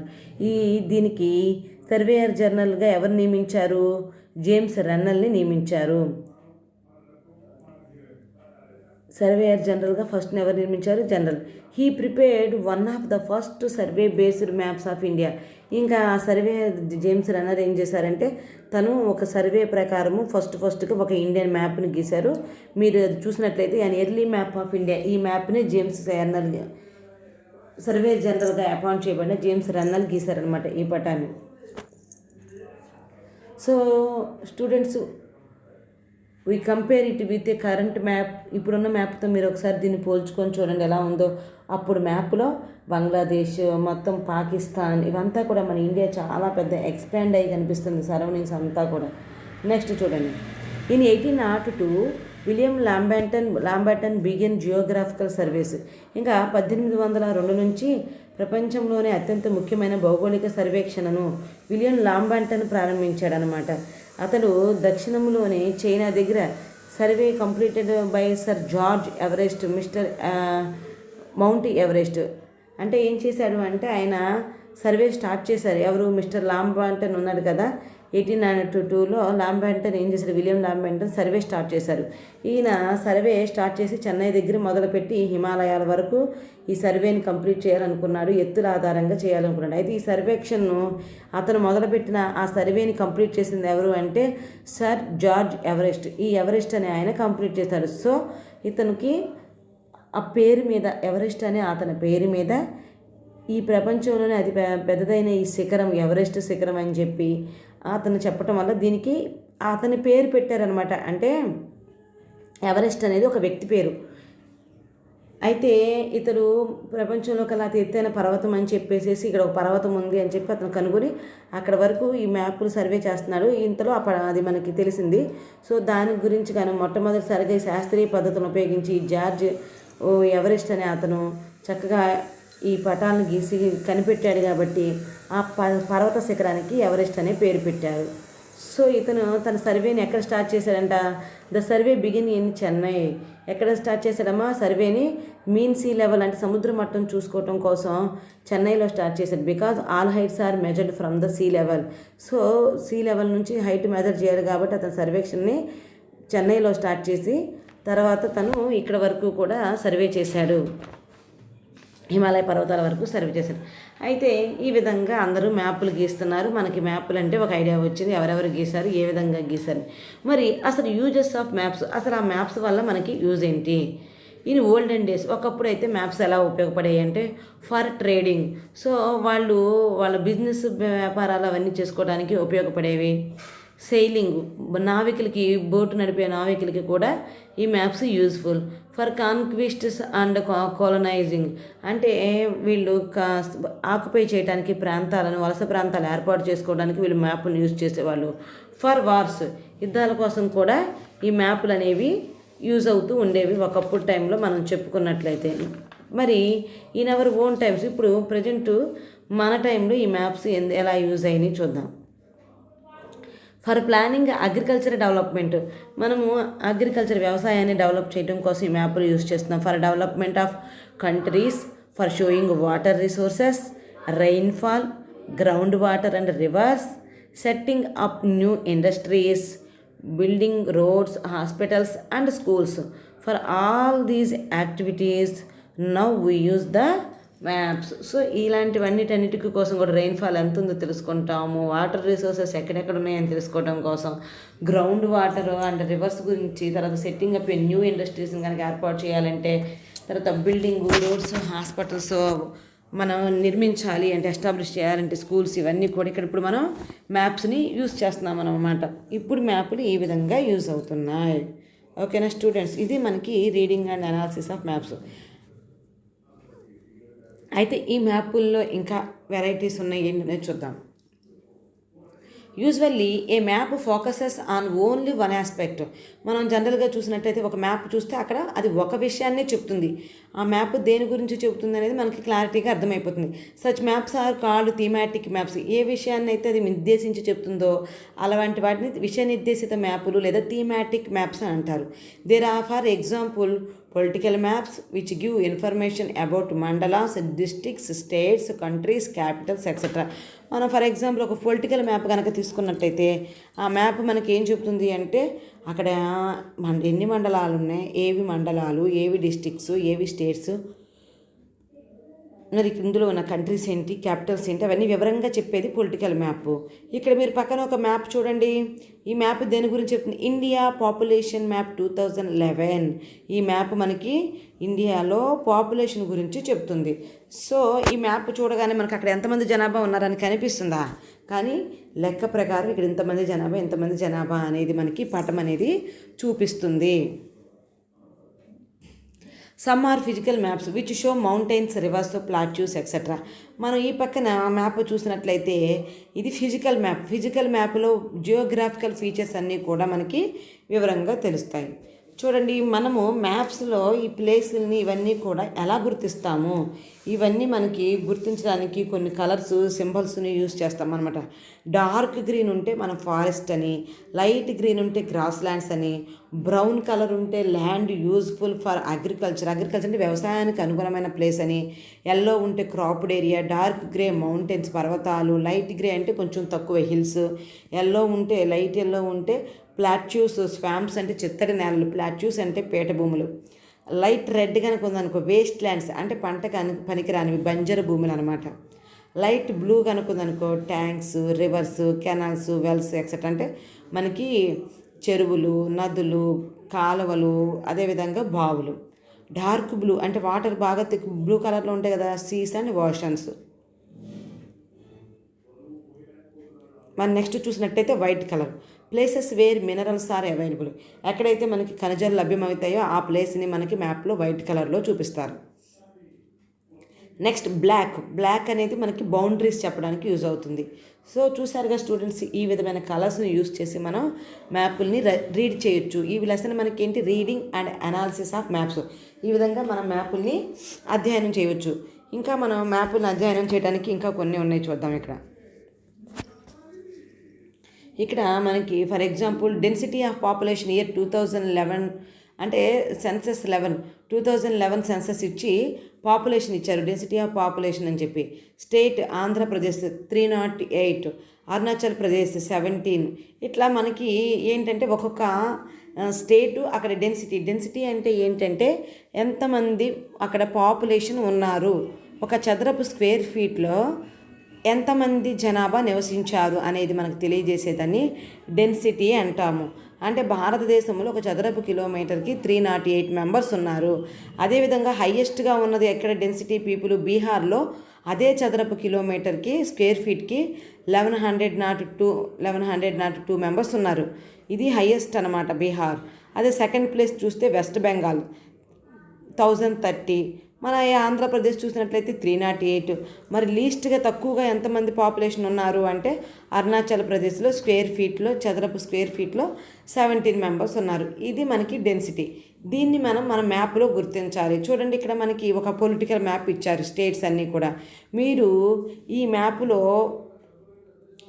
దీనికి సర్వేయర్ జర్నల్గా ఎవరు నియమించారు? జేమ్స్ రెన్నల్ని నియమించారు. సర్వేయర్ జనరల్గా ఫస్ట్ ఎవరు నిర్మించారు? General. He prepared one of the first survey based maps of India. ఇంకా ఆ సర్వే జేమ్స్ రన్నర్ ఏం చేశారంటే తను ఒక సర్వే ప్రకారము ఫస్ట్గా ఒక ఇండియన్ మ్యాప్ని గీశారు. మీరు అది చూసినట్లయితే ఆయన ఎర్లీ మ్యాప్ ఆఫ్ ఇండియా ఈ మ్యాప్ని జేమ్స్ రన్నర్ సర్వే జనరల్గా అపాయింట్ చేయబడిన జేమ్స్ రన్నర్ గీశారనమాట ఈ పటాన్ని. So students we compare it with a current map. ఇప్పుడున్న మ్యాప్తో మీరు ఒకసారి దీన్ని పోల్చుకొని చూడండి ఎలా ఉందో. అప్పుడు మ్యాప్లో బంగ్లాదేశ్, మొత్తం పాకిస్తాన్ ఇవంతా కూడా మన ఇండియా చాలా పెద్ద ఎక్స్పాండ్ అయ్యి కనిపిస్తుంది, సరౌండింగ్స్ అంతా కూడా. నెక్స్ట్ చూడండి. In 1802 William Lambton begin geographical surveys. ఇంకా 1802 నుంచి ప్రపంచంలోనే అత్యంత ముఖ్యమైన భౌగోళిక సర్వేక్షణను విలియం లాంబార్టన్ ప్రారంభించాడనమాట. అతడు దక్షిణంలోని చైనా దగ్గర survey completed by sir George Everest, mister mount Everest. అంటే ఏం చేశాడు అంటే ఆయన సర్వే స్టార్ట్ చేశారు. ఎవరు? మిస్టర్ లాంబార్టన్ ఉన్నాడు కదా, 1892లో లాంబార్టన్ ఏం చేశారు? విలియం లాంబార్టన్ సర్వే స్టార్ట్ చేశారు. ఈయన సర్వే స్టార్ట్ చేసి చెన్నై దగ్గర మొదలుపెట్టి హిమాలయాల వరకు ఈ సర్వేని కంప్లీట్ చేయాలనుకున్నాడు, ఎత్తుల ఆధారంగా చేయాలనుకున్నాడు. అయితే ఈ సర్వేక్షన్ను అతను మొదలుపెట్టిన ఆ సర్వేని కంప్లీట్ చేసింది ఎవరు అంటే సర్ జార్జ్ ఎవరెస్ట్. ఈ ఎవరెస్ట్ అనే ఆయన కంప్లీట్ చేశాడు. సో ఇతనికి ఆ పేరు మీద ఎవరెస్ట్ అనే అతని పేరు మీద ఈ ప్రపంచంలోనే అతి పెద్దదైన ఈ శిఖరం ఎవరెస్ట్ శిఖరం అని చెప్పి అతను చెప్పటం వల్ల దీనికి అతని పేరు పెట్టారనమాట. అంటే ఎవరెస్ట్ అనేది ఒక వ్యక్తి పేరు. అయితే ఇతడు ప్రపంచంలో కల్లా అతి ఎత్తైన పర్వతం అని చెప్పేసి ఇక్కడ ఒక పర్వతం ఉంది అని చెప్పి అతను కనుగొని అక్కడ వరకు ఈ మ్యాప్లు సర్వే చేస్తున్నాడు. ఇంతలో అది మనకి తెలిసింది. సో దాని గురించి కానీ మొట్టమొదటిసారిగా ఈ శాస్త్రీయ పద్ధతులను ఉపయోగించి జార్జ్ ఎవరెస్ట్ అనే అతను చక్కగా ఈ పటాలను గీసి కనిపెట్టాడు కాబట్టి ఆ పర్వత శిఖరానికి ఎవరెస్ట్ అనే పేరు పెట్టారు. సో ఇతను తన సర్వేని ఎక్కడ స్టార్ట్ చేశాడంట? The survey begin in Chennai. ఎక్కడ స్టార్ట్ చేశాడమ్మా సర్వేని? మీన్ సీ లెవెల్ అంటే సముద్ర మట్టం చూసుకోవటం కోసం చెన్నైలో స్టార్ట్ చేశాడు. Because all heights are measured from the sea level. So sea level నుంచి హైట్ మెజర్ చేయాలి కాబట్టి అతను సర్వేక్షన్ని చెన్నైలో స్టార్ట్ చేసి తర్వాత తను ఇక్కడ వరకు కూడా సర్వే చేశాడు. హిమాలయ పర్వతాల వరకు సర్వే చేశారు. అయితే ఈ విధంగా అందరూ మ్యాప్లు గీస్తున్నారు. మనకి మ్యాప్లు అంటే ఒక ఐడియా వచ్చింది, ఎవరెవరు గీశారు, ఏ విధంగా గీశారు. మరి అసలు యూజెస్ ఆఫ్ మ్యాప్స్, అసలు ఆ మ్యాప్స్ వల్ల మనకి యూజ్ ఏంటి? ఇన్ ఓల్డెన్ డేస్ ఒకప్పుడు అయితే మ్యాప్స్ ఎలా ఉపయోగపడాయి అంటే ఫర్ ట్రేడింగ్. సో వాళ్ళ బిజినెస్ వ్యాపారాలు అవన్నీ చేసుకోవడానికి ఉపయోగపడేవి. సెయిలింగ్, నావికులకి బోటు నడిపే నావికులకి కూడా ఈ మ్యాప్స్ యూజ్ఫుల్. ఫర్ కాన్క్విస్ట్స్ అండ్ కాలనైజింగ్ అంటే వీళ్ళు ఆక్యుపై చేయడానికి ప్రాంతాలను, వలస ప్రాంతాలు ఏర్పాటు చేసుకోవడానికి వీళ్ళు మ్యాప్లను యూజ్ చేసేవాళ్ళు. ఫర్ వార్స్, యుద్ధాల కోసం కూడా ఈ మ్యాప్లు అనేవి యూజ్ అవుతూ ఉండేవి ఒకప్పుడు టైంలో మనం చెప్పుకున్నట్లయితే. మరి ఇన్ అవర్ ఓన్ టైమ్స్, ఇప్పుడు ప్రజెంట్ మన టైంలో ఈ మ్యాప్స్ ఎలా యూజ్ అయినాయి చూద్దాం. ఫర్ ప్లానింగ్ అగ్రికల్చర్ డెవలప్మెంట్, మనము అగ్రికల్చర్ వ్యవసాయాన్ని డెవలప్ చేయడం కోసం ఈ మ్యాప్లు యూజ్ చేస్తున్నాం. For development of countries, for showing water resources, rainfall, ground water and rivers, setting up new industries, building roads, hospitals and schools. For all these activities now we use the maps. So ఇలాంటివన్నిటన్నిటికి కోసం కూడా rainfall ఎంత ఉందో తెలుసుకుంటాము, water resources ఎక్కడెక్కడ ఉన్నాయని తెలుసుకోవడం కోసం, గ్రౌండ్ వాటర్ అండ్ రివర్స్ గురించి, తర్వాత సెట్టింగ్ అప్ న్యూ ఇండస్ట్రీస్ని కనుక ఏర్పాటు చేయాలంటే, తర్వాత బిల్డింగ్ రోడ్స్ హాస్పిటల్స్ మనం నిర్మించాలి అంటే, ఎస్టాబ్లిష్ చేయాలంటే స్కూల్స్, ఇవన్నీ కూడా ఇక్కడ ఇప్పుడు మనం మ్యాప్స్ని యూజ్ చేస్తున్నాం అన్నమాట. ఇప్పుడు మ్యాప్లు ఈ విధంగా యూజ్ అవుతున్నాయి. ఓకేనా స్టూడెంట్స్, ఇది మనకి reading and analysis of maps. అయితే ఈ మ్యాపుల్లో ఇంకా వెరైటీస్ ఉన్నాయి ఏంటనేది చూద్దాం. Usually A map focuses on only one aspect. మనం జనరల్గా చూసినట్టయితే ఒక మ్యాప్ చూస్తే అక్కడ అది ఒక విషయాన్నే చెప్తుంది. ఆ మ్యాప్ దేని గురించి చెబుతుంది అనేది మనకి క్లారిటీగా అర్థమైపోతుంది. Such maps are called thematic maps. ఏ విషయాన్ని అయితే అది నిర్దేశించి చెప్తుందో అలాంటి వాటిని విషయ నిర్దేశిత మ్యాపులు లేదా థీమాటిక్ మ్యాప్స్ అని అంటారు. There are for example political maps which give information about mandals, districts, states, countries, capitals etcetera. మనం ఫర్ ఎగ్జాంపుల్ ఒక పొలిటికల్ మ్యాప్ కనుక తీసుకున్నట్టయితే ఆ మ్యాప్ మనకి ఏం చెప్తుంది అంటే అక్కడ ఎన్ని మండలాలు ఉన్నాయి, ఏవి మండలాలు, ఏవి డిస్ట్రిక్ట్స్, ఏవి స్టేట్స్, మరి ఇందులో ఉన్న కంట్రీస్ ఏంటి, క్యాపిటల్స్ ఏంటి, అవన్నీ వివరంగా చెప్పేది పొలిటికల్ మ్యాప్. ఇక్కడ మీరు పక్కన ఒక మ్యాప్ చూడండి. ఈ మ్యాప్ దేని గురించి చెప్తుంది? India population map 2011. ఈ మ్యాప్ మనకి ఇండియాలో పాపులేషన్ గురించి చెప్తుంది. సో ఈ మ్యాప్ చూడగానే మనకు అక్కడ ఎంతమంది జనాభా ఉన్నారని కనిపిస్తుందా? కానీ లెక్క ప్రకారం ఇక్కడ ఎంతమంది జనాభా అనేది మనకి పటం అనేది చూపిస్తుంది. Some are physical maps which show mountains, rivers, plateaus etcetera. మనం ఈ పక్కన మ్యాప్ చూసినట్లయితే ఇది ఫిజికల్ మ్యాప్. ఫిజికల్ మ్యాప్లో జియోగ్రాఫికల్ ఫీచర్స్ అన్నీ కూడా మనకి వివరంగా తెలుస్తాయి. చూడండి, మనము మ్యాప్స్లో ఈ ప్లేసుల్ని ఇవన్నీ కూడా ఎలా గుర్తిస్తాము? ఇవన్నీ మనకి గుర్తించడానికి కొన్ని కలర్స్, సింబల్స్ని యూజ్ చేస్తాం అనమాట. డార్క్ గ్రీన్ ఉంటే మనం ఫారెస్ట్ అని, లైట్ గ్రీన్ ఉంటే గ్రాస్ ల్యాండ్స్ అని, బ్రౌన్ కలర్ ఉంటే ల్యాండ్ యూజ్ఫుల్ ఫర్ అగ్రికల్చర్ అంటే వ్యవసాయానికి అనుగుణమైన ప్లేస్ అని, ఎల్లో ఉంటే cropped area, dark grey mountains పర్వతాలు, లైట్ గ్రే అంటే కొంచెం తక్కువ హిల్స్, లైట్ ఎల్లో ఉంటే ప్లాట్యూస్ స్వాంప్స్ అంటే చిత్తడి నేలలు, ప్లాట్యూస్ అంటే పీట భూములు, లైట్ రెడ్ కనుక ఉందనుకో వేస్ట్ ల్యాండ్స్ అంటే పంటకు పనికిరానివి బంజరు భూములు అనమాట, లైట్ బ్లూ కనుక ఉందనుకో tanks, rivers, canals, wells etcetera అంటే మనకి చెరువులు, నదులు, కాలువలు, అదేవిధంగా బావులు, డార్క్ బ్లూ అంటే వాటర్ బాగా బ్లూ కలర్లో ఉంటాయి కదా, సీస్ అండ్ ఓషన్స్. మన నెక్స్ట్ చూసినట్టయితే white colour places where minerals are available. ఎక్కడైతే మనకి ఖనిజాలు లభ్యమవుతాయో ఆ ప్లేస్ని మనకి మ్యాప్లో వైట్ కలర్లో చూపిస్తారు. నెక్స్ట్ బ్లాక్ అనేది మనకి బౌండరీస్ చెప్పడానికి యూజ్ అవుతుంది. సో చూసారుగా స్టూడెంట్స్, ఈ విధమైన కలర్స్ని యూజ్ చేసి మనం మ్యాపుల్ని రీడ్ చేయొచ్చు. ఈ లెసన్ మనకి ఏంటి, reading and analysis of maps. ఈ విధంగా మనం మ్యాపుల్ని అధ్యయనం చేయవచ్చు. ఇంకా మనం మ్యాపుల్ని అధ్యయనం చేయడానికి ఇంకా కొన్ని ఉన్నాయి, చూద్దాం. ఇక్కడ మనకి for example density of population year 2011 అంటే సెన్సస్ 2011 సెన్సస్ ఇచ్చి పాపులేషన్ ఇచ్చారు, డెన్సిటీ ఆఫ్ పాపులేషన్ అని చెప్పి. స్టేట్ ఆంధ్రప్రదేశ్ 308, అరుణాచల్ ప్రదేశ్ 17. ఇట్లా మనకి ఏంటంటే ఒక్కొక్క స్టేటు అక్కడ డెన్సిటీ అంటే ఏంటంటే ఎంతమంది అక్కడ పాపులేషన్ ఉన్నారు, ఒక చదరపు స్క్వేర్ ఫీట్లో ఎంతమంది జనాభా నివసించారు అనేది మనకు తెలియజేసేదాన్ని డెన్సిటీ అంటాము. అంటే భారతదేశంలో ఒక చదరపు కిలోమీటర్కి 308 మెంబర్స్ ఉన్నారు. అదేవిధంగా హయ్యెస్ట్గా ఉన్నది ఎక్కడ డెన్సిటీ పీపుల్, బీహార్లో అదే చదరపు కిలోమీటర్కి స్క్వేర్ ఫీట్కి 1102 మెంబర్స్ ఉన్నారు. ఇది హయ్యెస్ట్ అనమాట బీహార్. అదే సెకండ్ ప్లేస్ చూస్తే వెస్ట్ బెంగాల్ 1030. మన ఆంధ్రప్రదేశ్ చూసినట్లయితే 308. మరి లీస్ట్గా తక్కువగా ఎంతమంది పాపులేషన్ ఉన్నారు అంటే అరుణాచల్ ప్రదేశ్లో చదరపు స్క్వేర్ ఫీట్లో 17 మెంబర్స్ ఉన్నారు. ఇది మనకి డెన్సిటీ. దీన్ని మన మ్యాప్లో గుర్తించాలి. చూడండి, ఇక్కడ మనకి ఒక పొలిటికల్ మ్యాప్ ఇచ్చారు, స్టేట్స్ అన్నీ కూడా. మీరు ఈ మ్యాప్లో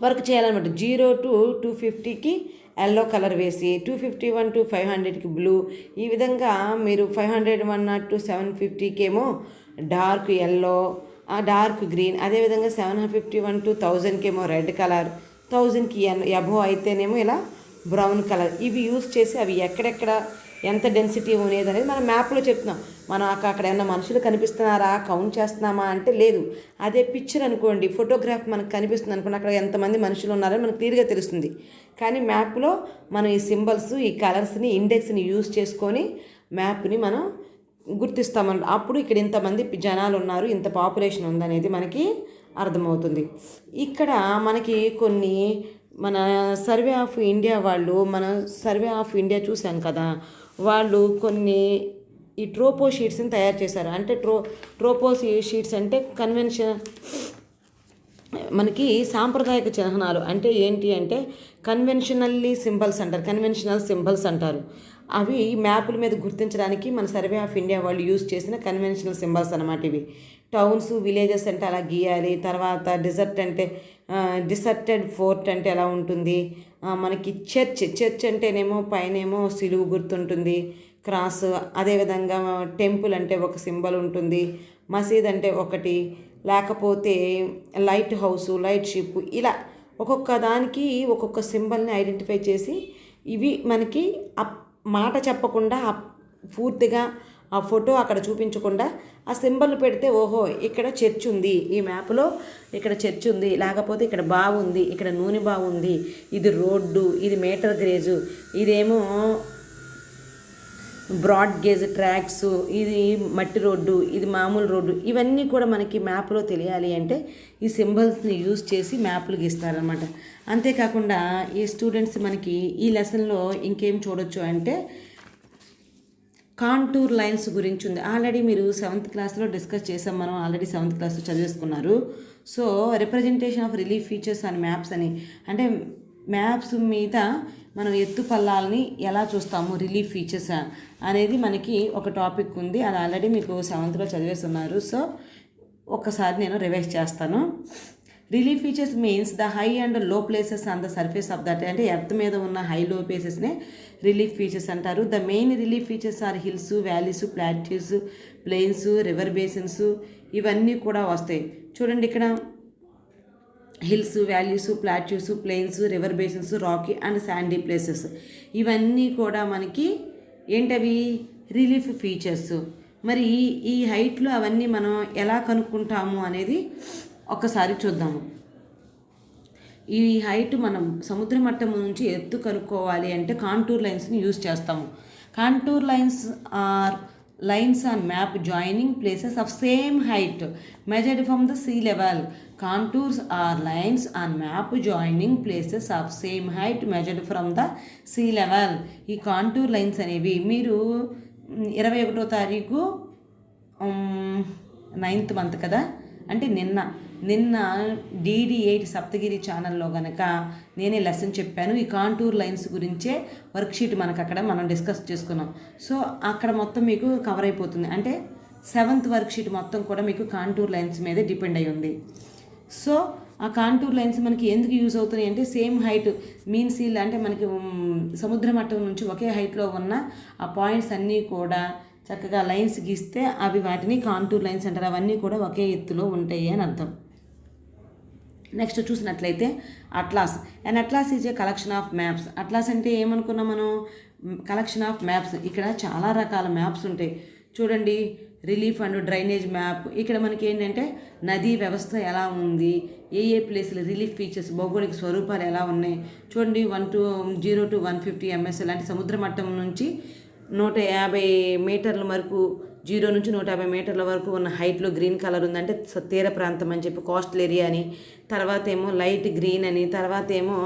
వర్క్ చేయాలన్నమాట. 0 to 250కి ఎల్లో కలర్ వేసి, 251 to 500కి బ్లూ, ఈ విధంగా మీరు 501 to 750కి ఏమో డార్క్ ఎల్లో, డార్క్ గ్రీన్, అదేవిధంగా 751 to 1000కి ఏమో రెడ్ కలర్, 1000కి అబోవ్ అయితేనేమో ఇలా బ్రౌన్ కలర్. ఇవి యూజ్ చేసి అవి ఎక్కడెక్కడ ఎంత డెన్సిటీ ఉండేది అనేది మనం మ్యాప్లో చెప్తున్నాం. మనం అక్కడ ఏమన్నా మనుషులు కనిపిస్తున్నారా, కౌంట్ చేస్తున్నామా అంటే లేదు. అదే పిక్చర్ అనుకోండి, ఫోటోగ్రాఫ్ మనకు కనిపిస్తుంది అనుకోండి, అక్కడ ఎంతమంది మనుషులు ఉన్నారని మనకు క్లియర్గా తెలుస్తుంది. కానీ మ్యాప్లో మనం ఈ సింబల్స్, ఈ కలర్స్ని, ఇండెక్స్ని యూజ్ చేసుకొని మ్యాప్ని మనం గుర్తిస్తామన్నమాట. అప్పుడు ఇక్కడ ఇంతమంది జనాలు ఉన్నారు, ఇంత పాపులేషన్ ఉందనేది మనకి అర్థమవుతుంది. ఇక్కడ మనకి కొన్ని మన సర్వే ఆఫ్ ఇండియా వాళ్ళు, మన సర్వే ఆఫ్ ఇండియా చూసాం కదా, వాళ్ళు కొన్ని ఈ ట్రోపో షీట్స్ని తయారు చేశారు. అంటే ట్రోపో షీట్స్ అంటే మనకి సాంప్రదాయక చిహ్నాలు. అంటే ఏంటి అంటే కన్వెన్షనల్ సింబల్స్ అంటారు. అవి మ్యాపుల మీద గుర్తించడానికి మన సర్వే ఆఫ్ ఇండియా వాళ్ళు యూజ్ చేసిన కన్వెన్షనల్ సింబల్స్ అన్నమాట ఇవి. టౌన్స్, విలేజెస్ అంటే అలా గీయాలి. తర్వాత డిసర్టెడ్ ఫోర్ట్ అంటే ఎలా ఉంటుంది, మనకి చర్చ్ అంటేనేమో పైనేమో సిలువు గుర్తుంటుంది, క్రాస్. అదేవిధంగా టెంపుల్ అంటే ఒక సింబల్ ఉంటుంది, మసీద్ అంటే ఒకటి, లేకపోతే లైట్ హౌస్, లైట్ షిప్, ఇలా ఒక్కొక్క దానికి ఒక్కొక్క సింబల్ని ఐడెంటిఫై చేసి ఇవి మనకి మాట చెప్పకుండా పూర్తిగా ఆ ఫోటో అక్కడ చూపించకుండా ఆ సింబల్ పెడితే ఓహో ఇక్కడ చర్చ్ ఉంది, ఈ మ్యాప్లో ఇక్కడ చర్చ్ ఉంది, లేకపోతే ఇక్కడ బాగుంది, ఇక్కడ నూనె బాగుంది, ఇది రోడ్డు, ఇది మీటర్ గేజ్, ఇదేమో బ్రాడ్ గేజ్ ట్రాక్స్, ఇది మట్టి రోడ్డు, ఇది మామూలు రోడ్డు. ఇవన్నీ కూడా మనకి మ్యాప్లో తెలియాలి అంటే ఈ సింబల్స్ని యూజ్ చేసి మ్యాప్లు గీస్తారనమాట. అంతేకాకుండా ఈ స్టూడెంట్స్ మనకి ఈ లెసన్లో ఇంకేం చూడొచ్చు అంటే కాంటూర్ లైన్స్ గురించి ఉంది. ఆల్రెడీ మీరు 7th క్లాస్లో డిస్కస్ చేసాం, మనం ఆల్రెడీ 7th క్లాస్లో చదివేసుకున్నారు. So representation of relief features and maps అని, అంటే మ్యాప్స్ మీద మనం ఎత్తు పల్లాలని ఎలా చూస్తాము, రిలీఫ్ ఫీచర్స్ అనేది మనకి ఒక టాపిక్ ఉంది. అది ఆల్రెడీ మీకు 7thలో చదివేస్తున్నారు. సో ఒక్కసారి నేను రివైజ్ చేస్తాను. Relief features means the high and low places on the surface of that, అంటే ఎర్త్ మీద ఉన్న హై లో ప్లేసెస్నే రిలీఫ్ ఫీచర్స్ అంటారు. The main relief features are hills, valleys, plateaus, plains, river basins, ఇవన్నీ కూడా వస్తాయి. చూడండి, ఇక్కడ hills, valleys, plateaus, plains, river basins, rocky and sandy places, ఇవన్నీ కూడా మనకి ఏంటవి, రిలీఫ్ ఫీచర్స్. మరి ఈ హైట్లో అవన్నీ మనం ఎలా కనుక్కుంటాము అనేది ఒకసారి చూద్దాము. ఈ హైట్ మనం సముద్ర మట్టం నుంచి ఎత్తు కనుక్కోవాలి అంటే కాంటూర్ లైన్స్ని యూజ్ చేస్తాము. Contour lines are lines on map joining places of same height measured from the sea level. Contours are lines on map joining places of same height measured from the sea level. ఈ contour lines అనేవి మీరు 21వ తారీఖు 9th month కదా, అంటే నిన్న DD8 Saptagiri ఛానల్లో కనుక నేనే లెసన్ చెప్పాను. ఈ కాంటూర్ లైన్స్ గురించే వర్క్షీట్ మనకు అక్కడ మనం డిస్కస్ చేసుకున్నాం. సో అక్కడ మొత్తం మీకు కవర్ అయిపోతుంది. అంటే 7th వర్క్షీట్ మొత్తం కూడా మీకు కాంటూర్ లైన్స్ మీదే డిపెండ్ అయి ఉంది. సో ఆ కాంటూర్ లైన్స్ మనకి ఎందుకు యూజ్ అవుతున్నాయి అంటే సేమ్ హైట్ మీన్ సీల్ అంటే మనకి సముద్ర మట్టం నుంచి ఒకే హైట్లో ఉన్న ఆ పాయింట్స్ అన్నీ కూడా చక్కగా లైన్స్ గీస్తే అవి వాటిని కాంటూర్ లైన్స్ అంటారు. అవన్నీ కూడా ఒకే ఎత్తులో ఉంటాయి అని అర్థం. నెక్స్ట్ చూసినట్లయితే atlas. And atlas is a collection of maps. Atlas అంటే ఏమనుకున్నాం మనం, కలెక్షన్ ఆఫ్ మ్యాప్స్. ఇక్కడ చాలా రకాల మ్యాప్స్ ఉంటాయి చూడండి. Relief and drainage map. ఇక్కడ మనకి ఏంటంటే నదీ వ్యవస్థ ఎలా ఉంది, ఏ ప్లేసులు రిలీఫ్ ఫీచర్స్, భౌగోళిక స్వరూపాలు ఎలా ఉన్నాయి చూడండి. 0 to 150 ms లాంటి సముద్ర మట్టం నుంచి 150 మీటర్ల వరకు, 0 నుంచి 150 మీటర్ల వరకు ఉన్న హైట్లో గ్రీన్ కలర్ ఉందంటే తీర ప్రాంతం అని చెప్పి కోస్టల్ ఏరియా అని, తర్వాత ఏమో లైట్ గ్రీన్ అని, తర్వాత ఏమో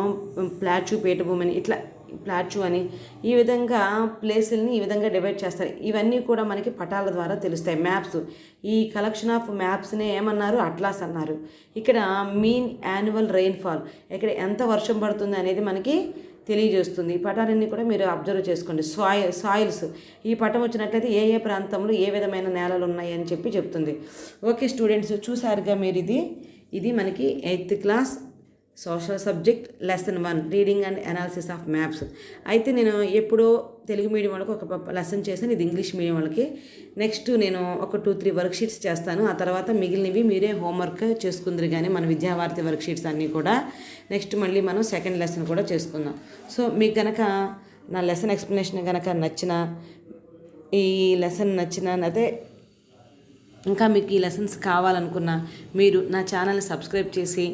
ప్లాట్యూ పీఠభూమి అని, ఇట్లా ప్లాట్యూ అని, ఈ విధంగా ప్లేసుల్ని ఈ విధంగా డివైడ్ చేస్తారు. ఇవన్నీ కూడా మనకి పటాల ద్వారా తెలుస్తాయి మ్యాప్స్. ఈ కలెక్షన్ ఆఫ్ మ్యాప్స్ని ఏమన్నారు, అట్లాస్ అన్నారు. ఇక్కడ మీన్ యాన్యువల్ రెయిన్ఫాల్, ఇక్కడ ఎంత వర్షం పడుతుంది అనేది మనకి తెలియజేస్తుంది. ఈ పటాలన్నీ కూడా మీరు అబ్జర్వ్ చేసుకోండి. సాయిల్స్, ఈ పటం వచ్చినట్లయితే ఏ ప్రాంతంలో ఏ విధమైన నేలలు ఉన్నాయి అని చెప్పి చెప్తుంది. ఓకే స్టూడెంట్స్, చూసారుగా మీరు ఇది మనకి 8th class social subject lesson 1 reading and analysis of maps. అయితే నేను ఎప్పుడో తెలుగు మీడియం వాళ్ళకి ఒక లెసన్ చేశాను, ఇది ఇంగ్లీష్ మీడియం వాళ్ళకి. నెక్స్ట్ నేను ఒక 2-3 వర్క్షీట్స్ చేస్తాను. ఆ తర్వాత మిగిలినవి మీరే హోంవర్క్ చేసుకుందరు కానీ మన విద్యావార్తి వర్క్షీట్స్ అన్నీ కూడా. నెక్స్ట్ మళ్ళీ మనం సెకండ్ లెసన్ కూడా చేసుకుందాం. సో మీకు కనుక నా లెసన్ ఎక్స్ప్లెనేషన్ కనుక నచ్చిన, ఈ లెసన్ నచ్చిన, అదే ఇంకా మీకు ఈ లెసన్స్ కావాలనుకున్నా మీరు నా ఛానల్ని సబ్స్క్రైబ్ చేసి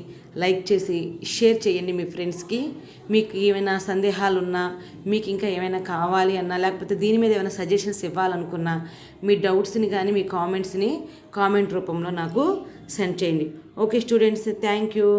లైక్ చేసి షేర్ చేయండి మీ ఫ్రెండ్స్కి. మీకు ఏమైనా సందేహాలు ఉన్నా, మీకు ఇంకా ఏమైనా కావాలి అన్నా, లేకపోతే దీని మీద ఏమైనా సజెషన్స్ ఇవ్వాలనుకున్నా మీ డౌట్స్ని కానీ మీ కామెంట్స్ని కామెంట్ రూపంలో నాకు సెండ్ చేయండి. Okay students, thank you.